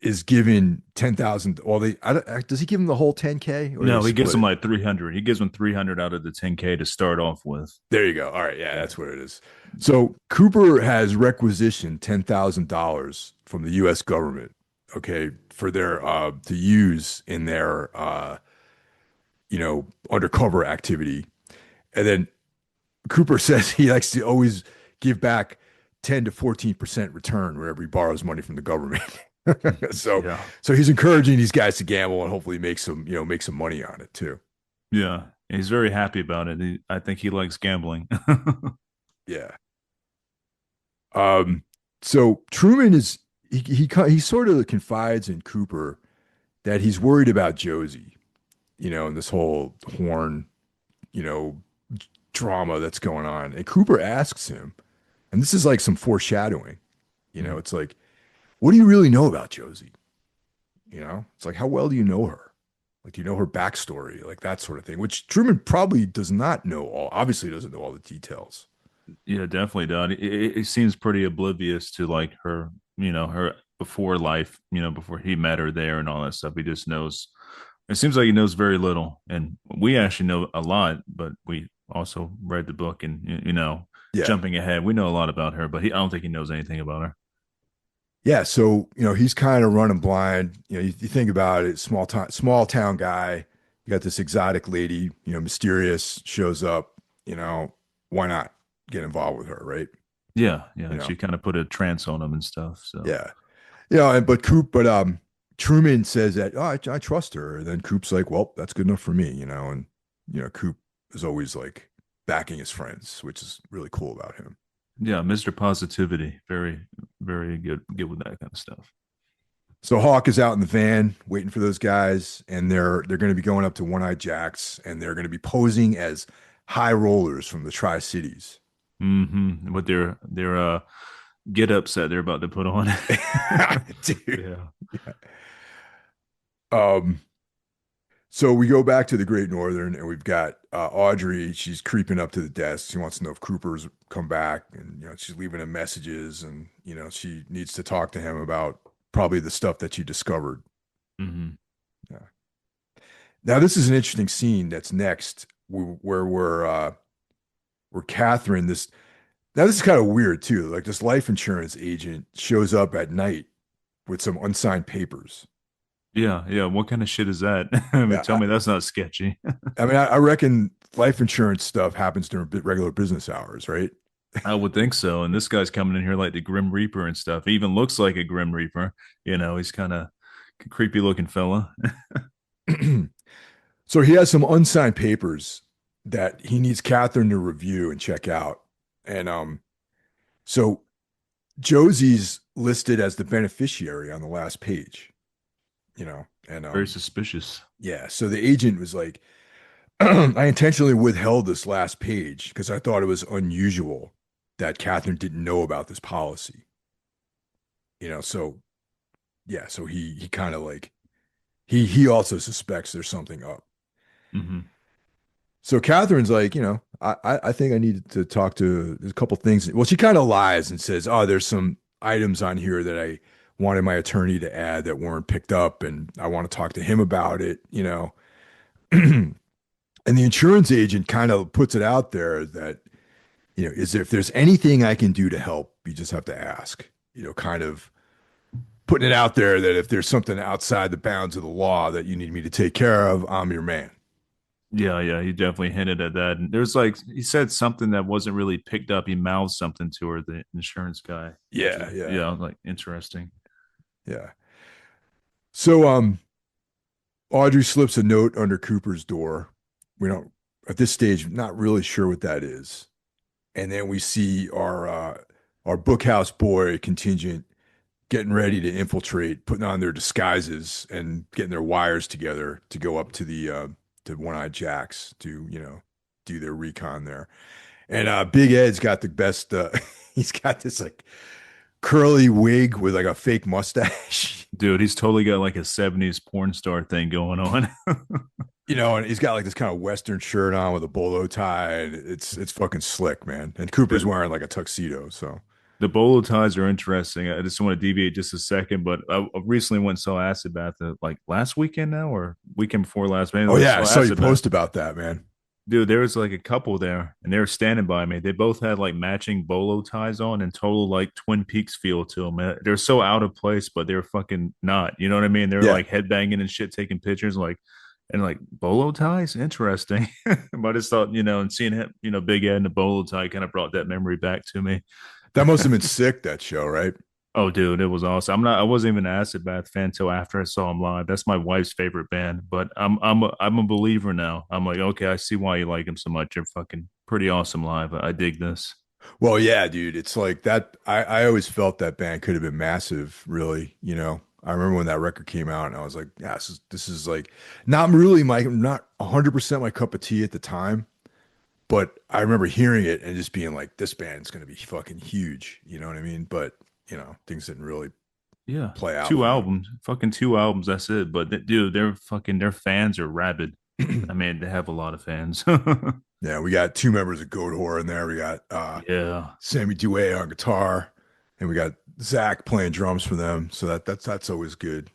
is giving 10,000. Well, does he give him the whole 10K or No, they he gives split him it? like 300. He gives him 300 out of the 10K to start off with. There you go. All right, yeah, Yeah. that's what it is. So Cooper has requisitioned $10,000 from the U.S. government, okay, for their to use in their undercover activity. And then Cooper says he likes to always give back 10 to 14% return whenever he borrows money from the government. so Yeah. so he's encouraging these guys to gamble and hopefully make some money on it too. Yeah. He's very happy about it. I think he likes gambling. Yeah. Um, so Truman he sort of confides in Cooper that he's worried about Josie, and this whole Horn, you know, drama that's going on. And Cooper asks him, and this is like some foreshadowing, it's like, what do you really know about Josie? It's like, how well do you know her? Like, do you know her backstory? Like that sort of thing, which Truman probably does not know obviously doesn't know all the details. Yeah, definitely, Don. It seems pretty oblivious to like her, her before life, before he met her there and all that stuff. He just knows. It seems like he knows very little, and we actually know a lot, but we also read the book and Yeah. jumping ahead, we know a lot about her, but I don't think he knows anything about her. Yeah, so he's kind of running blind. You think about it, small town guy. You got this exotic lady, mysterious, shows up. Why not get involved with her, right? Yeah, You yeah. know, She kind of put a trance on him and stuff. So yeah, and Truman says that, oh, I trust her. And then Coop's like, well, that's good enough for me, and Coop is always like backing his friends, which is really cool about him. yeah, Mr. Positivity, very, very good with that kind of stuff. So Hawk is out in the van waiting for those guys, and they're going to be going up to One Eye Jacks, and they're going to be posing as high rollers from the Tri Cities. Mm-hmm. With their get ups that they're about to put on. Dude. Yeah. Um, so we go back to the Great Northern, and we've got Audrey. She's creeping up to the desk. She wants to know if Cooper's come back, and she's leaving him messages, and she needs to talk to him about probably the stuff that she discovered. Mm-hmm. Yeah. Now this is an interesting scene that's next, where where Catherine this now this is kind of weird too. Like this life insurance agent shows up at night with some unsigned papers. Yeah, yeah. What kind of shit is that? I mean, Yeah, tell me that's not sketchy. I mean, I reckon life insurance stuff happens during regular business hours, right? I would think so. And this guy's coming in here like the Grim Reaper and stuff. He even looks like a Grim Reaper. He's kind of creepy looking fella. So he has some unsigned papers that he needs Catherine to review and check out. And so Josie's listed as the beneficiary on the last page, and Very suspicious. yeah, so the agent was like, I intentionally withheld this last page because I thought it was unusual that Catherine didn't know about this policy. So yeah, so he kind of like he also suspects there's something up. Hmm. So Catherine's like, I think I need to talk to there's a couple things. Well, she kind of lies and says, oh, there's some items on here that I wanted my attorney to add that weren't picked up, and I want to talk to him about it. And the insurance agent kind of puts it out there that, is if there's anything I can do to help, you just have to ask, kind of putting it out there that if there's something outside the bounds of the law that you need me to take care of, I'm your man. Yeah, yeah, he definitely hinted at that. And there's like he said something that wasn't really picked up. He mouthed something to her, the insurance guy, which Yeah, is yeah, yeah, like interesting. yeah. So, Audrey slips a note under Cooper's door. We don't, at this stage, not really sure what that is. And then we see our bookhouse boy contingent getting ready to infiltrate, putting on their disguises and getting their wires together to go up to the to One-Eyed Jacks to do their recon there. And Big Ed's got the best. He's got this like curly wig with like a fake mustache. Dude, he's totally got like a 70s porn star thing going on. And he's got like this kind of Western shirt on with a bolo tie. And it's fucking slick, man. And Cooper's wearing like a tuxedo. So The bolo ties are interesting. I just want to deviate just a second, but I recently went and saw Acid Bath like last weekend now or weekend before last. Maybe oh I yeah, I saw saw you Acid Bath. post about that, man. Dude, there was like a couple there and they were standing by me. They both had like matching bolo ties on and total like Twin Peaks feel to them. They're so out of place, but they're fucking not. You know what I mean? They're Yeah. like headbanging and shit, taking pictures like, and like bolo ties, interesting. But I just thought, and seeing him, Big Ed in a bolo tie kind of brought that memory back to me. That must have been sick, that show, right? Oh, dude, it was awesome. I wasn't even an Acid Bath fan until after I saw him live. That's my wife's favorite band, but I'm a believer now. I'm like, okay, I see why you like him so much. You're fucking pretty awesome live. I dig this. Well, yeah, dude. It's like that. I always felt that band could have been massive, really. I remember when that record came out and I was like, yeah, this is like not really not 100% my cup of tea at the time, but I remember hearing it and just being like, this band's going to be fucking huge. You know what I mean? But, things didn't really Yeah, play out two for me. albums, fucking two albums. That's it. But dude, their fans are rabid. I mean, they have a lot of fans. Yeah, we got two members of Goat Horror in there. We got Yeah, Sammy Dewey on guitar, and we got Zach playing drums for them. So that's always good.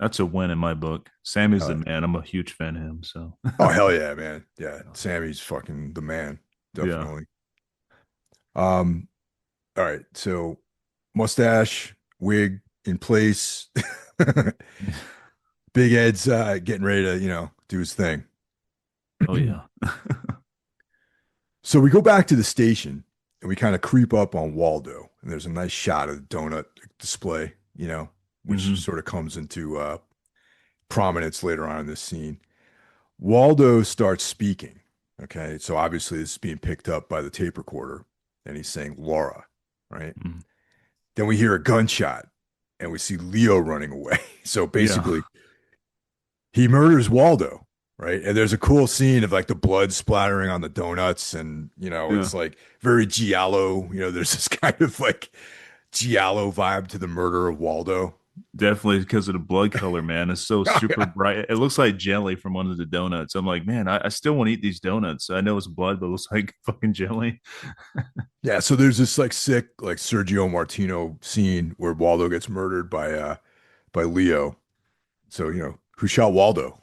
that's a win in my book. Sammy's the Uh, man. I'm a huge fan of him. So oh hell yeah, man. Yeah, Sammy's fucking the man, yeah, definitely. Um, all right, so mustache, wig in place. Big Ed's getting ready to, do his thing. oh yeah, So we go back to the station and we kind of creep up on Waldo, and there's a nice shot of the donut display, which hmm sort of comes into prominence later on in this scene. Waldo starts speaking. Okay, so obviously this is being picked up by the tape recorder, and he's saying Laura, right? hmm Then we hear a gunshot, and we see Leo running away. So yeah, basically, he murders Waldo, right? And there's a cool scene of like the blood splattering on the donuts, and yeah. it's like very giallo. There's this kind of like giallo vibe to the murder of Waldo. Definitely because of the blood color, man. It's so Oh, super yeah. bright. It looks like jelly from under the donuts. I'm like, man, I still want to eat these donuts. I know it's blood, but it looks like fucking jelly. Yeah, so there's this like sick like Sergio Martino scene where Waldo gets murdered by Leo. So, who shot Waldo?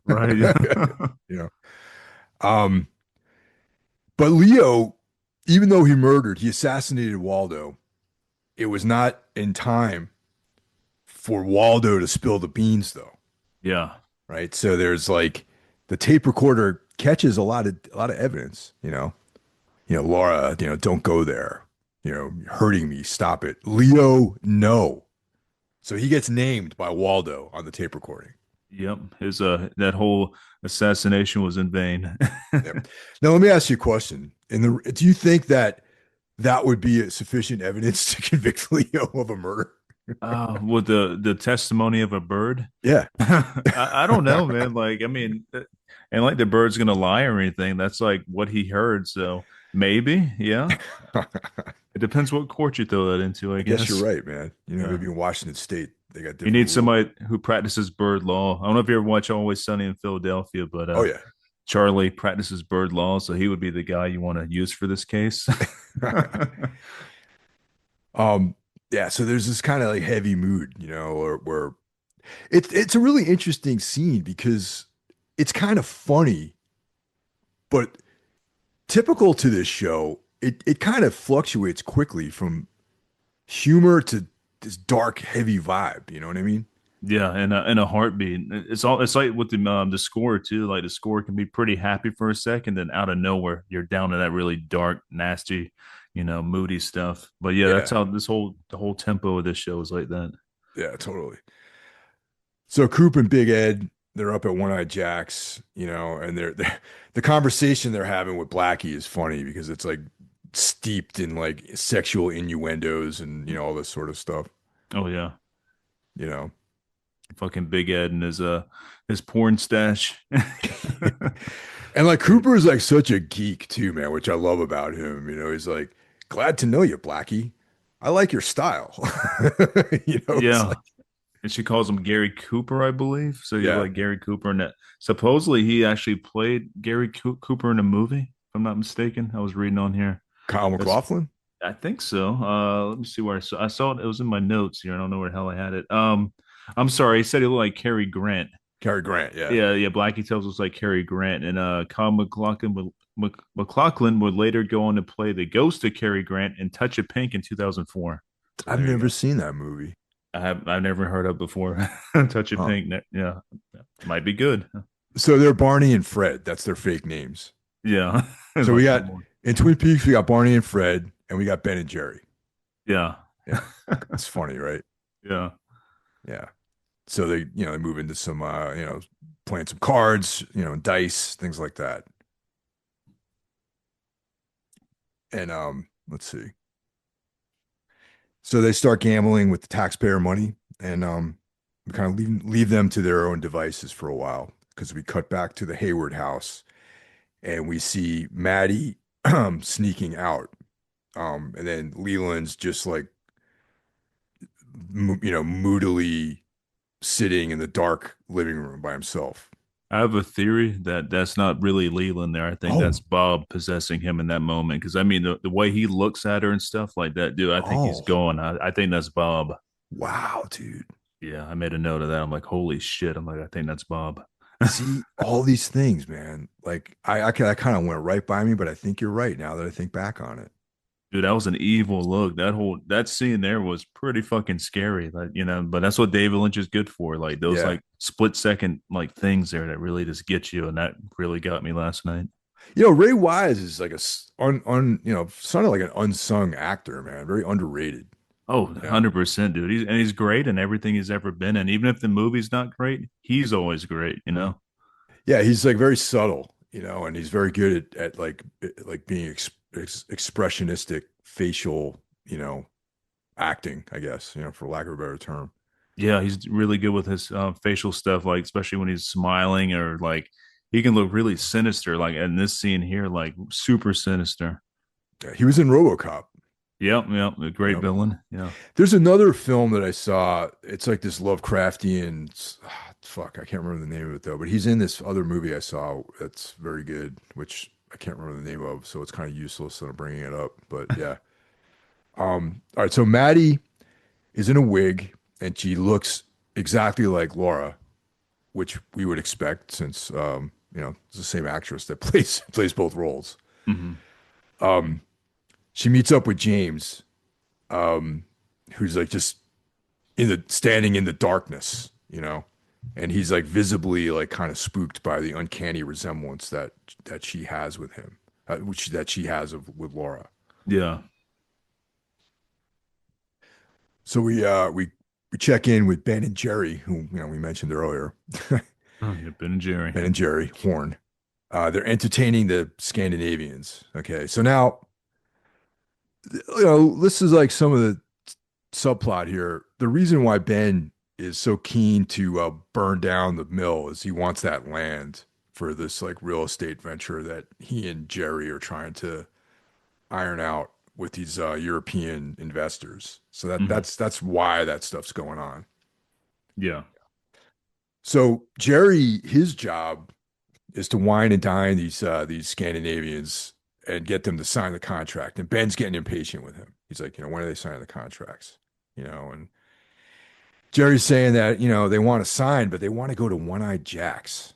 Right. You know. Um, but Leo, even though he assassinated Waldo, it was not in time for Waldo to spill the beans though, Yeah. right? So there's like the tape recorder catches a lot of evidence, Laura, don't go there. You're hurting me. Stop it. Leo, no. So he gets named by Waldo on the tape recording. Yep. His that whole assassination was in vain. Yep. Now, let me ask you a question. Do you think that that would be sufficient evidence to convict Leo of a murder? With the testimony of a bird. Yeah. I don't know, man. Like, I mean, and like the bird's gonna lie or anything. That's like what he heard. So maybe, yeah. I It depends what court you throw that into, I guess you're guess. right, man. Yeah. Maybe in Washington State, they got You different need rules. somebody who practices bird law. I don't know if you ever watch Always Sunny in Philadelphia, but Oh, yeah. Charlie practices bird law, so he would be the guy you want to use for this case. Um, yeah, so there's this kind of like heavy mood, where it's a really interesting scene because it's kind of funny, but typical to this show, it kind of fluctuates quickly from humor to this dark, heavy vibe. You know what I mean? Yeah, in a heartbeat. It's like with the score too. Like the score can be pretty happy for a second, then out of nowhere you're down to that really dark, nasty, moody stuff. But yeah, that's Yeah, how the whole tempo of this show is like that. yeah, totally. So Coop and Big Ed, they're up at One Eye Jack's, and the conversation they're having with Blackie is funny because it's like steeped in like sexual innuendos and all this sort of stuff, Oh yeah, you know. fucking Big Ed and his porn stash. And like Cooper is like such a geek too, man, which I love about him. He's like, glad to know you, Blackie. I like your style. It's Yeah, like, and she calls him Gary Cooper, I believe. So you yeah, like Gary Cooper, and that supposedly he actually played Cooper in a movie, if I'm not mistaken. I was reading on here. Kyle That's McLaughlin. I think so. Let me see where I saw it. It was in my notes here. I don't know where the hell I had it. I'm sorry. He said he looked like Cary Grant. Cary Grant, yeah. Yeah, yeah. Blackie tells us like Cary Grant, and Kyle McLaughlin would later go on to play the ghost of Cary Grant in Touch of Pink in 2004. So I've there you never go. seen that movie. I've never heard of before. Touch of Huh. Pink. Yeah, might be good. So they're Barney and Fred. That's their fake names. Yeah, So we like got in Twin Peaks, we got Barney and Fred, and we got Ben and Jerry. yeah, Yeah. That's funny, right? yeah. Yeah. So they move into some playing some cards, dice, things like that. And let's see. So they start gambling with the taxpayer money, and we kind of leave them to their own devices for a while because we cut back to the Hayward house and we see Maddie sneaking out. And then Leland's just like moodily sitting in the dark living room by himself. I have a theory that that's not really Leland there. I think Oh, that's Bob possessing him in that moment. Because I mean, the way he looks at her and stuff like that, dude, I think he's oh, going. I think that's Bob. wow, dude. Yeah, I made a note of that. I'm like, holy shit. I'm like, I think that's Bob. See all these things, man. Like I kind of went right by me, but I think you're right now that I think back on it. Dude, that was an evil look. That scene there was pretty fucking scary. Like, but that's what David Lynch is good for. Like those Yeah. like split second like things there that really just get you. And that really got me last night. Ray Wise is like a sort of like an unsung actor, man. Very underrated. Oh, Yeah. 100%, dude. He's great in everything he's ever been in. Even if the movie's not great, he's always great. Yeah, he's like very subtle, and he's very good at like being expressionistic facial, acting, I guess, for lack of a better term. Yeah, he's really good with his facial stuff, like especially when he's smiling or like he can look really sinister, like in this scene here, like super sinister. Yeah, he was in RoboCop. Yep, yep, a great Yep. villain. Yeah. There's another film that I saw. It's like this Lovecraftian. Fuck, I can't remember the name of it though. But he's in this other movie I saw that's very good, which I can't remember the name of. So it's kind of useless that I'm bringing it up. But yeah. All right. So Maddie is in a wig and she looks exactly like Laura, which we would expect since it's the same actress that plays both roles. Hmm. She meets up with James, who's like just standing in the darkness, and he's like visibly like kind of spooked by the uncanny resemblance that she has with him, which that she has with Laura. Yeah. So we we check in with Ben and Jerry, who we mentioned earlier. Oh, yeah, Ben and Jerry. Ben and Jerry Horn. They're entertaining the Scandinavians. Okay, so now this is like some of the subplot here. The reason why Ben is so keen to burn down the mill is he wants that land for this like real estate venture that he and Jerry are trying to iron out with these European investors. So Hmm. that's why that stuff's going on. Yeah. So Jerry, his job is to wine and dine these Scandinavians and get them to sign the contract. And Ben's getting impatient with him. He's like, when are they signing the contracts? And Jerry's saying that, they want to sign, but they want to go to One-Eyed Jack's.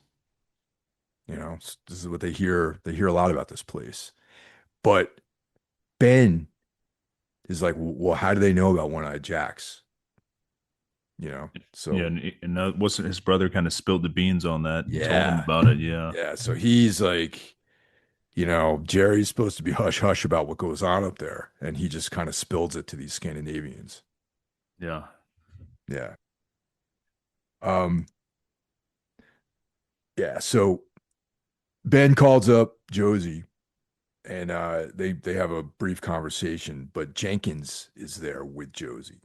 This is what they hear. They hear a lot about this place. But Ben is like, well, how do they know about One-Eyed Jack's? Yeah, So and wasn't his brother kind of spilled the beans on that and told him yeah, about it? Yeah. yeah. So he's like, Jerry's supposed to be hush hush about what goes on up there, and he just kind of spills it to these Scandinavians. Yeah. Yeah. Um, yeah. So Ben calls up Josie and they have a brief conversation, but Jenkins is there with Josie.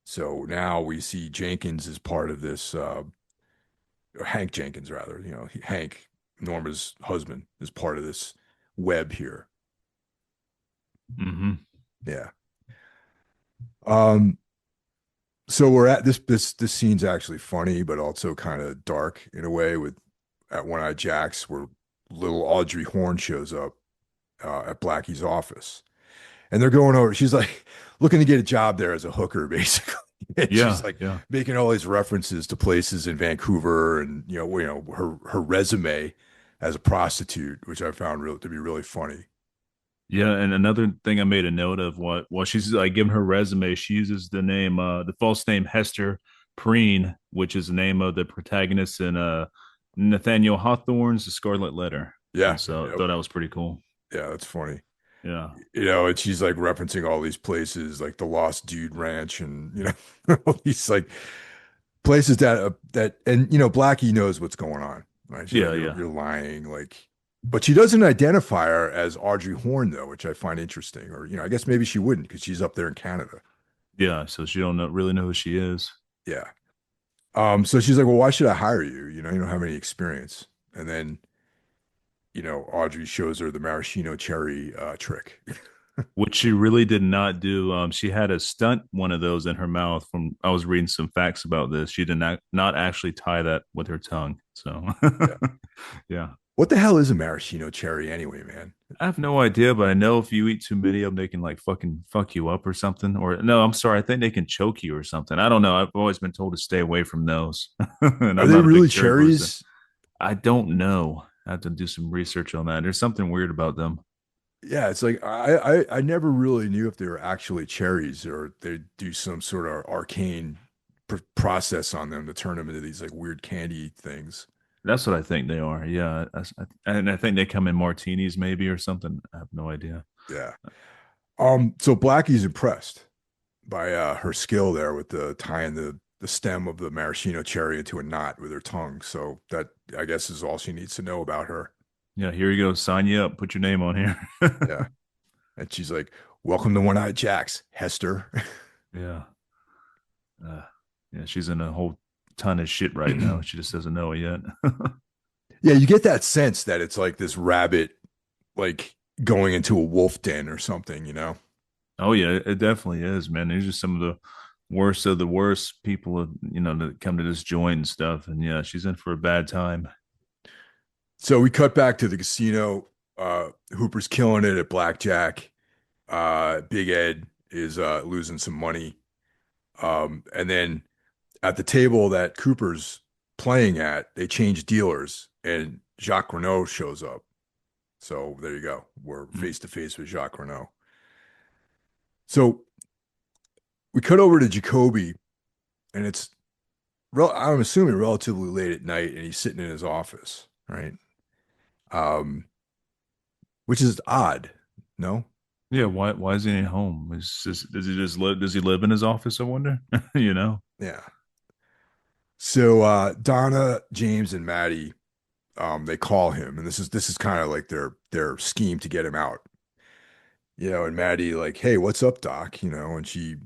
So now we see Jenkins as part of this, or Hank Jenkins rather. Hank, Norma's husband, is part of this web here. Hmm. Yeah. Um. So we're at this scene's actually funny, but also kind of dark in a way. With at One Eye Jacks, where little Audrey Horn shows up at Blackie's office. And they're going over. She's like looking to get a job there as a hooker, basically. And she's Yeah. like Yeah. making all these references to places in Vancouver, and her resume as a prostitute, which I found to be really funny. Yeah, and another thing I made a note of, what while she's like giving her resume, she uses the false name Hester Preen, which is the name of the protagonist in Nathaniel Hawthorne's The Scarlet Letter. And Yeah, so I yep, thought that was pretty cool. yeah, that's funny. Yeah. And she's like referencing all these places, like the Lost Dude Ranch, and all these like places and Blackie knows what's going on, right? She's like, Yeah, you're yeah. you're lying, like, but she doesn't identify her as Audrey Horn though, which I find interesting. Or I guess maybe she wouldn't because she's up there in Canada. Yeah. So she don't really know who she is. Yeah. So she's like, well, why should I hire you? You don't have any experience. And then Audrey shows her the maraschino cherry trick. Which she really did not do. She had a stunt one of those in her mouth. From I was reading some facts about this. She did not actually tie that with her tongue. So Yeah. yeah. What the hell is a maraschino cherry anyway, man? I have no idea, but I know if you eat too many of them, they can like fucking fuck you up or something. Or no, I'm sorry, I think they can choke you or something. I don't know. I've always been told to stay away from those, and Are I'm they not a really big cherry person. cherries? I don't know. I have to do some research on that. There's something weird about them. Yeah, it's like I never really knew if they were actually cherries or they do some sort of arcane process on them to turn them into these like weird candy things. That's what I think they are. Yeah, and I think they come in martinis maybe or something. I have no idea. Yeah. So Blackie's impressed by her skill there with the tying the stem of the maraschino cherry into a knot with her tongue. So that I guess is all she needs to know about her. Yeah, here you go. Sign you up. Put your name on here. Yeah. And she's like, "Welcome to One-Eyed Jacks, Hester." Yeah. Uh, yeah, she's in a whole ton of shit right now. She just doesn't know it yet. Yeah, you get that sense that it's like this rabbit like going into a wolf den or something. Oh yeah, it definitely is, man. These are some of the worst of the worst people, that come to this joint and stuff. And yeah, she's in for a bad time. So we cut back to the casino. Hooper's killing it at blackjack. Big Ed is losing some money. And then at the table that Cooper's playing at, they change dealers, and Jacques Renault shows up. So there you go. We're face to face with Jacques Renault. So we cut over to Jacoby, and I'm assuming relatively late at night, and he's sitting in his office, right? Um, which is odd, no? Yeah, why is he at home? Does he just live? Does he live in his office? I wonder. You know. Yeah. So Donna, James, and Maddie, they call him, and this is kind of like their scheme to get him out. And Maddie like, hey, what's up, Doc? And she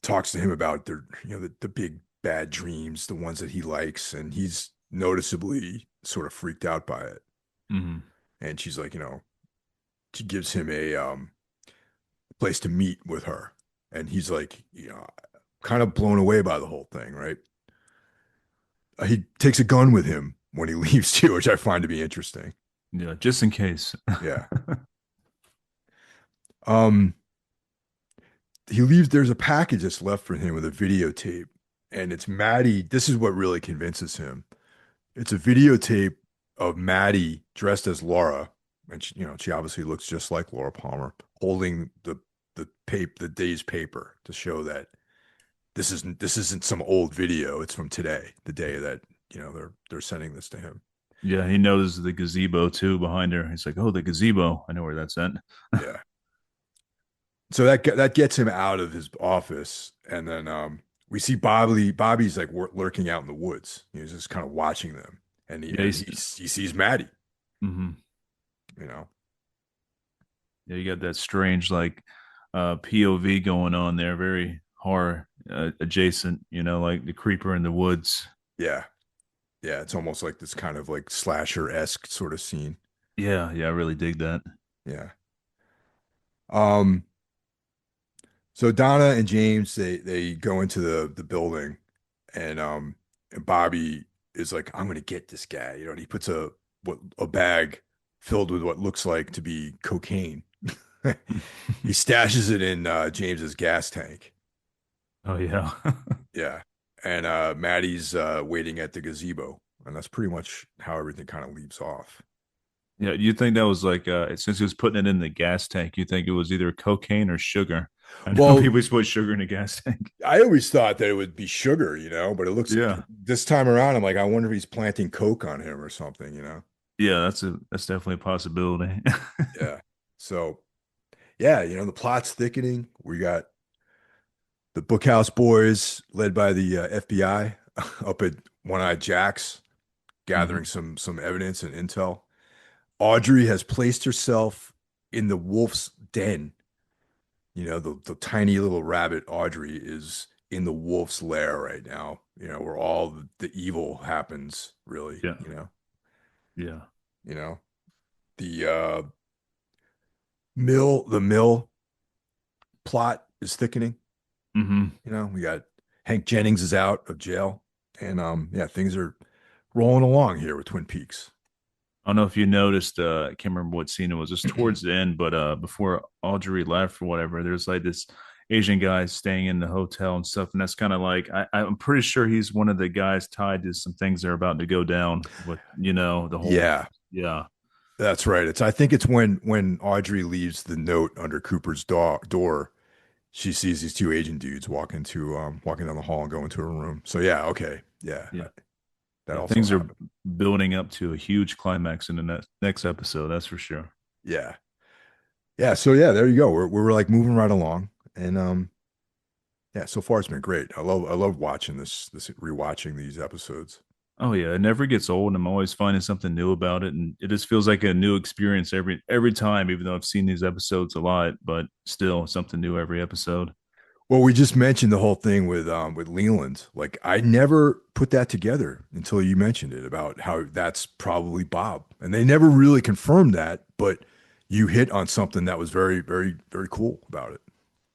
talks to him about the big bad dreams, the ones that he likes, and he's noticeably sort of freaked out by it. Hmm. And she's like, she gives him a place to meet with her, and he's like, kind of blown away by the whole thing, right? He takes a gun with him when he leaves too, which I find to be interesting. Yeah, just in case. Yeah. Um, he leaves. There's a package that's left for him with a videotape, and it's Maddie. This is what really convinces him. It's a videotape of Maddie dressed as Laura, and she obviously looks just like Laura Palmer, holding the day's paper to show that this isn't some old video. It's from today, the day that they're sending this to him. Yeah, he knows the gazebo too behind her. He's like, "Oh, the gazebo. I know where that's at." Yeah. So that gets him out of his office, and then we see Bobby's like lurking out in the woods. He's just kind of watching them, and he Yeah, and he, he sees Maddie. hmm You know, yeah, you got that strange like POV going on there, very horror adjacent. Like the creeper in the woods. yeah, yeah. It's almost like this kind of like slasher-esque sort of scene. Yeah, yeah, I really dig that. Yeah. Um. So Donna and James they go into the building, and Bobby is like, I'm gonna get this guy, and he puts a bag filled with what looks like to be cocaine. He stashes it in James's gas tank. Oh yeah. Yeah. And Maddie's waiting at the gazebo. And that's pretty much how everything kind of leaves off. Yeah, you think that was like since he was putting it in the gas tank, you think it was either cocaine or sugar? I know Well, people used to put sugar in a gas tank. I always thought that it would be sugar, but it looks Yeah. this time around, I'm like, I wonder if he's planting coke on him or something. Yeah, that's definitely a possibility. Yeah. So, yeah, the plot's thickening. We got the Bookhouse Boys, led by the FBI, up at One Eye Jack's, gathering Mhm. some evidence and intel. Audrey has placed herself in the wolf's den. The tiny little rabbit Audrey is in the wolf's lair right now, where all the evil happens, really, Yeah. Yeah. you know, the mill plot is thickening. Hmm. We got Hank Jennings is out of jail, and yeah, things are rolling along here with Twin Peaks. I don't know if you noticed, I can't remember what scene it was, just towards the end, but before Audrey left or whatever, there's like this Asian guy staying in the hotel and stuff. And that's kind of like, I'm pretty sure he's one of the guys tied to some things that are about to go down with, the whole, Yeah, yeah. that's right. I think it's when Audrey leaves the note under Cooper's door, she sees these two Asian dudes walking down the hall and go into her room. So yeah, okay, yeah, Yeah. that Yeah. also Things are happened. building up to a huge climax in the next episode. That's for sure. Yeah, yeah. So yeah, there you go. We're like moving right along, and yeah. So far, it's been great. I love watching this rewatching these episodes. Oh yeah, it never gets old. I'm always finding something new about it, and it just feels like a new experience every time. Even though I've seen these episodes a lot, but still something new every episode. Well, we just mentioned the whole thing with Leland. Like I never put that together until you mentioned it about how that's probably Bob. And they never really confirmed that, but you hit on something that was very, very, very cool about it.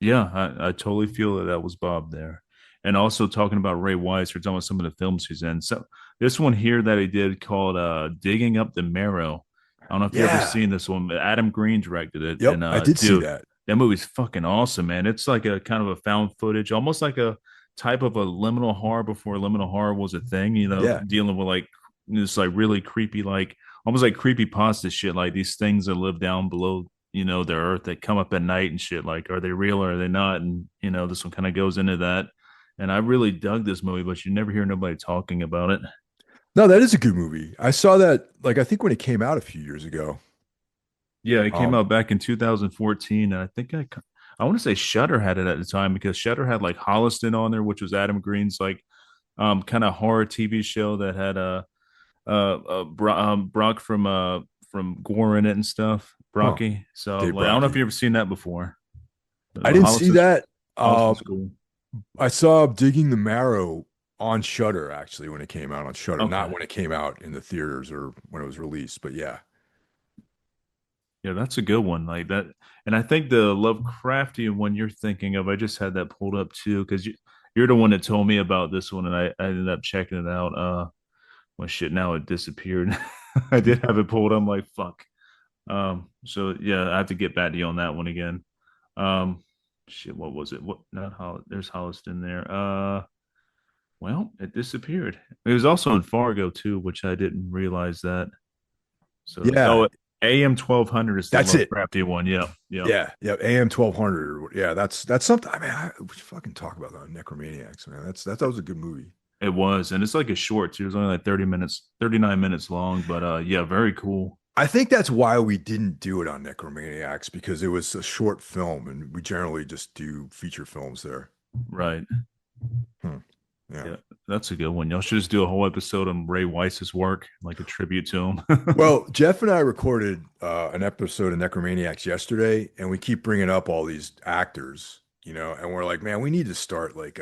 Yeah, I totally feel that was Bob there. And also talking about Ray Wise, we're talking about some of the films he's in. So this one here that he did called Digging Up the Marrow. I don't know if you ever Yeah. seen this one, but Adam Green directed it. Yep. And I did see dude, that. that movie's fucking awesome, man. It's like a kind of a found footage, almost like a type of a liminal horror before liminal horror was a thing, Yeah. dealing with like this like really creepy, like almost like creepy pasta shit, like these things that live down below the earth that come up at night and shit. Like, are they real or are they not? And this one kind of goes into that. And I really dug this movie, but you never hear nobody talking about it. No, that is a good movie. I saw that, like, I think when it came out a few years ago. Yeah, it came Um, out back in 2014, and I think I want to say Shutter had it at the time because Shutter had like Holliston on there, which was Adam Green's like kind of horror TV show that had Brock from Gore in it and stuff, huh. Brocky. So Dave like I don't know if Brockie. you ever seen that before. I But didn't see that. Holliston's cool. I saw Digging the Marrow on Shutter actually when it came out on Shutter, not Okay. when it came out in the theaters or when it was released. But yeah, Yeah, that's a good one. Like that, and I think the Lovecraftian one you're thinking of, I just had that pulled up too because you're the one that told me about this one, and I ended up checking it out. Well, shit, now it disappeared. I did have it pulled. I'm like, fuck. So yeah, I have to get back to you on that one again. Shit, what was it? What? Not Hol. There's Holliston there. Well, it disappeared. It was also in Fargo too, which I didn't realize that. So, yeah, AM 1200 is the that's it. Lovecrafty one. Yeah, yeah, Yeah, yeah, AM 1200. Yeah, that's something. I mean, we should fucking talk about that on Necromaniacs, man. That was a good movie. it was, and it's like a short too. It was only like 30 minutes, 39 minutes long, but yeah, very cool. I think that's why we didn't do it on Necromaniacs because it was a short film, and we generally just do feature films there. Right. Hmm. Yeah. Yeah, that's a good one. Y'all should just do a whole episode on Ray Weiss's work, like a tribute to him. Well, Jeff and I recorded an episode of Necromaniacs yesterday, and we keep bringing up all these actors, and we're like, man, we need to start like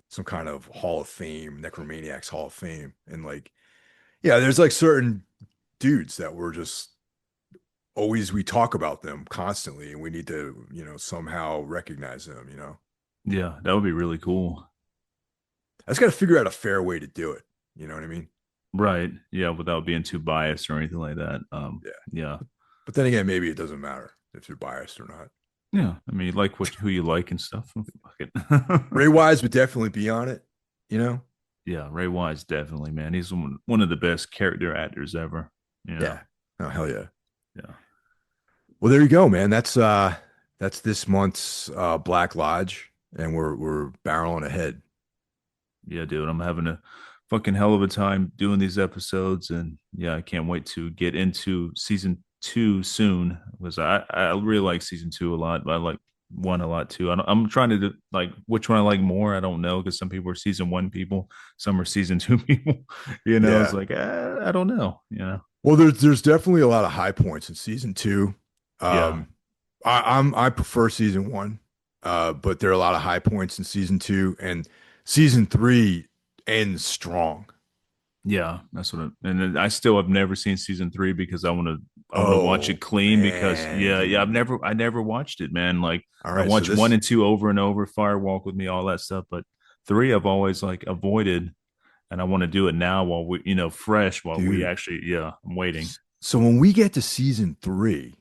some kind of Hall of Fame, Necromaniacs Hall of Fame, and like, yeah, there's like certain dudes that we're just always we talk about them constantly, and we need to, somehow recognize them. Yeah, that would be really cool. I just got to figure out a fair way to do it. You know what I mean? Right. Yeah, without being too biased or anything like that. Yeah. Yeah. But then again, maybe it doesn't matter if you're biased or not. Yeah. I mean, like who you like and stuff. Fuck it. Ray Wise would definitely be on it, you know? Yeah, Ray Wise definitely, man. He's one of the best character actors ever. Yeah. Yeah. Oh, hell yeah. Yeah. Well, there you go, man. That's this month's Black Lodge, and we're barreling ahead. Yeah, dude. I'm having a fucking hell of a time doing these episodes. And yeah, I can't wait to get into season 2 soon. Because I really like season 2 a lot, but I like one a lot too. I'm trying to do, like which one I like more. I don't know because some people are season 1 people, some are season 2 people. It's Yeah. like I don't know. Well, there's definitely a lot of high points in season two. Yeah. Um, I prefer season one, but there are a lot of high points in season two, and season three ends strong. Yeah, that's what. And then I still have never seen season 3 because I want to watch Oh it clean because man, yeah, dude. I never watched it, man. Like All I right, so watched one this, and two over and over, Firewalk with Me, all that stuff, but 3 I've always like avoided, and I want to do it now while we, fresh while we dude. actually, yeah, I'm waiting. So when we get to season three,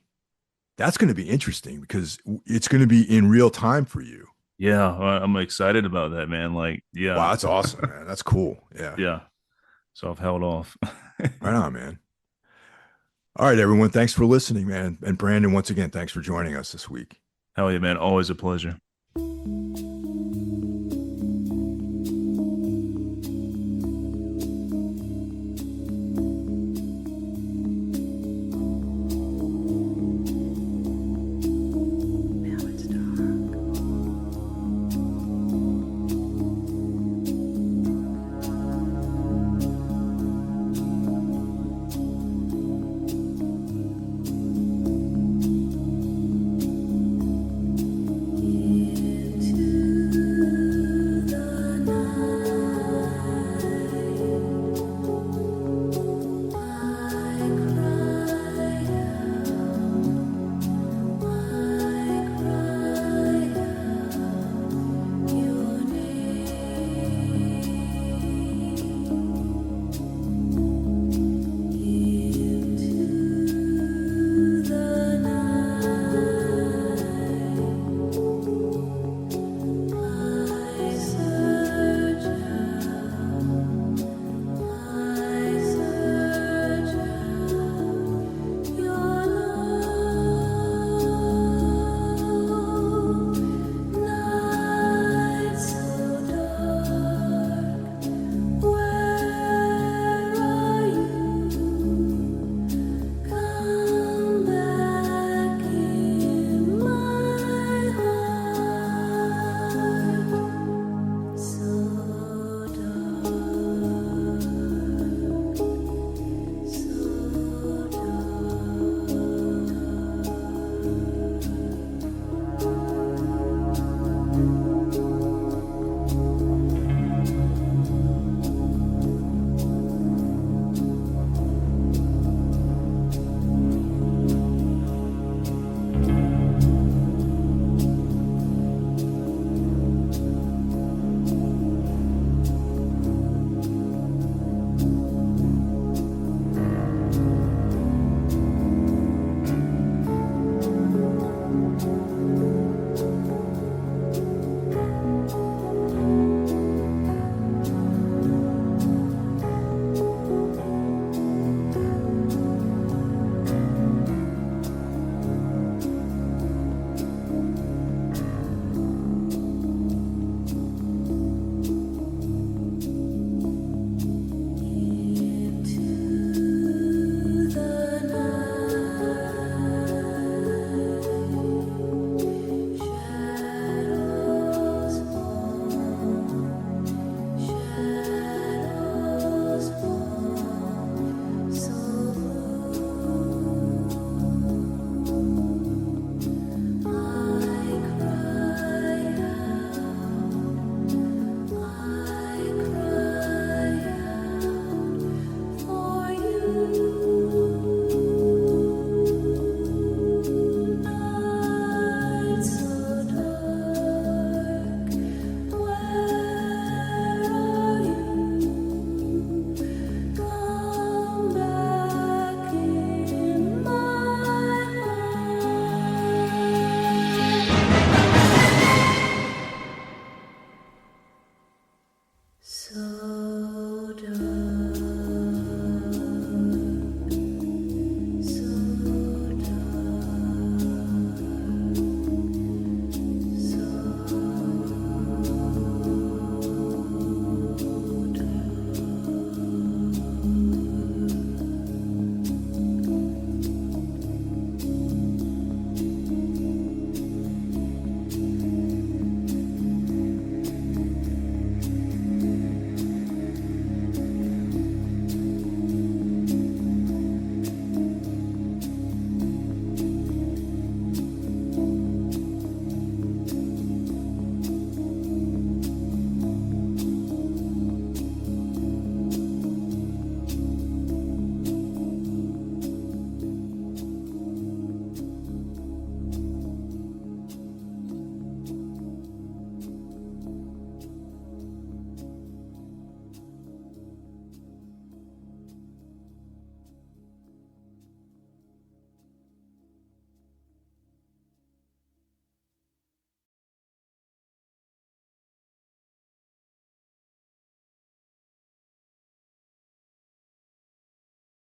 that's going to be interesting because it's going to be in real time for you. Yeah, I'm excited about that, man. Like, Wow, yeah, that's awesome, man. That's cool. Yeah. yeah. So I've held off. Right on, man. All right, everyone. Thanks for listening, man. And Brandon, once again, thanks for joining us this week. Hell yeah, man. Always a pleasure.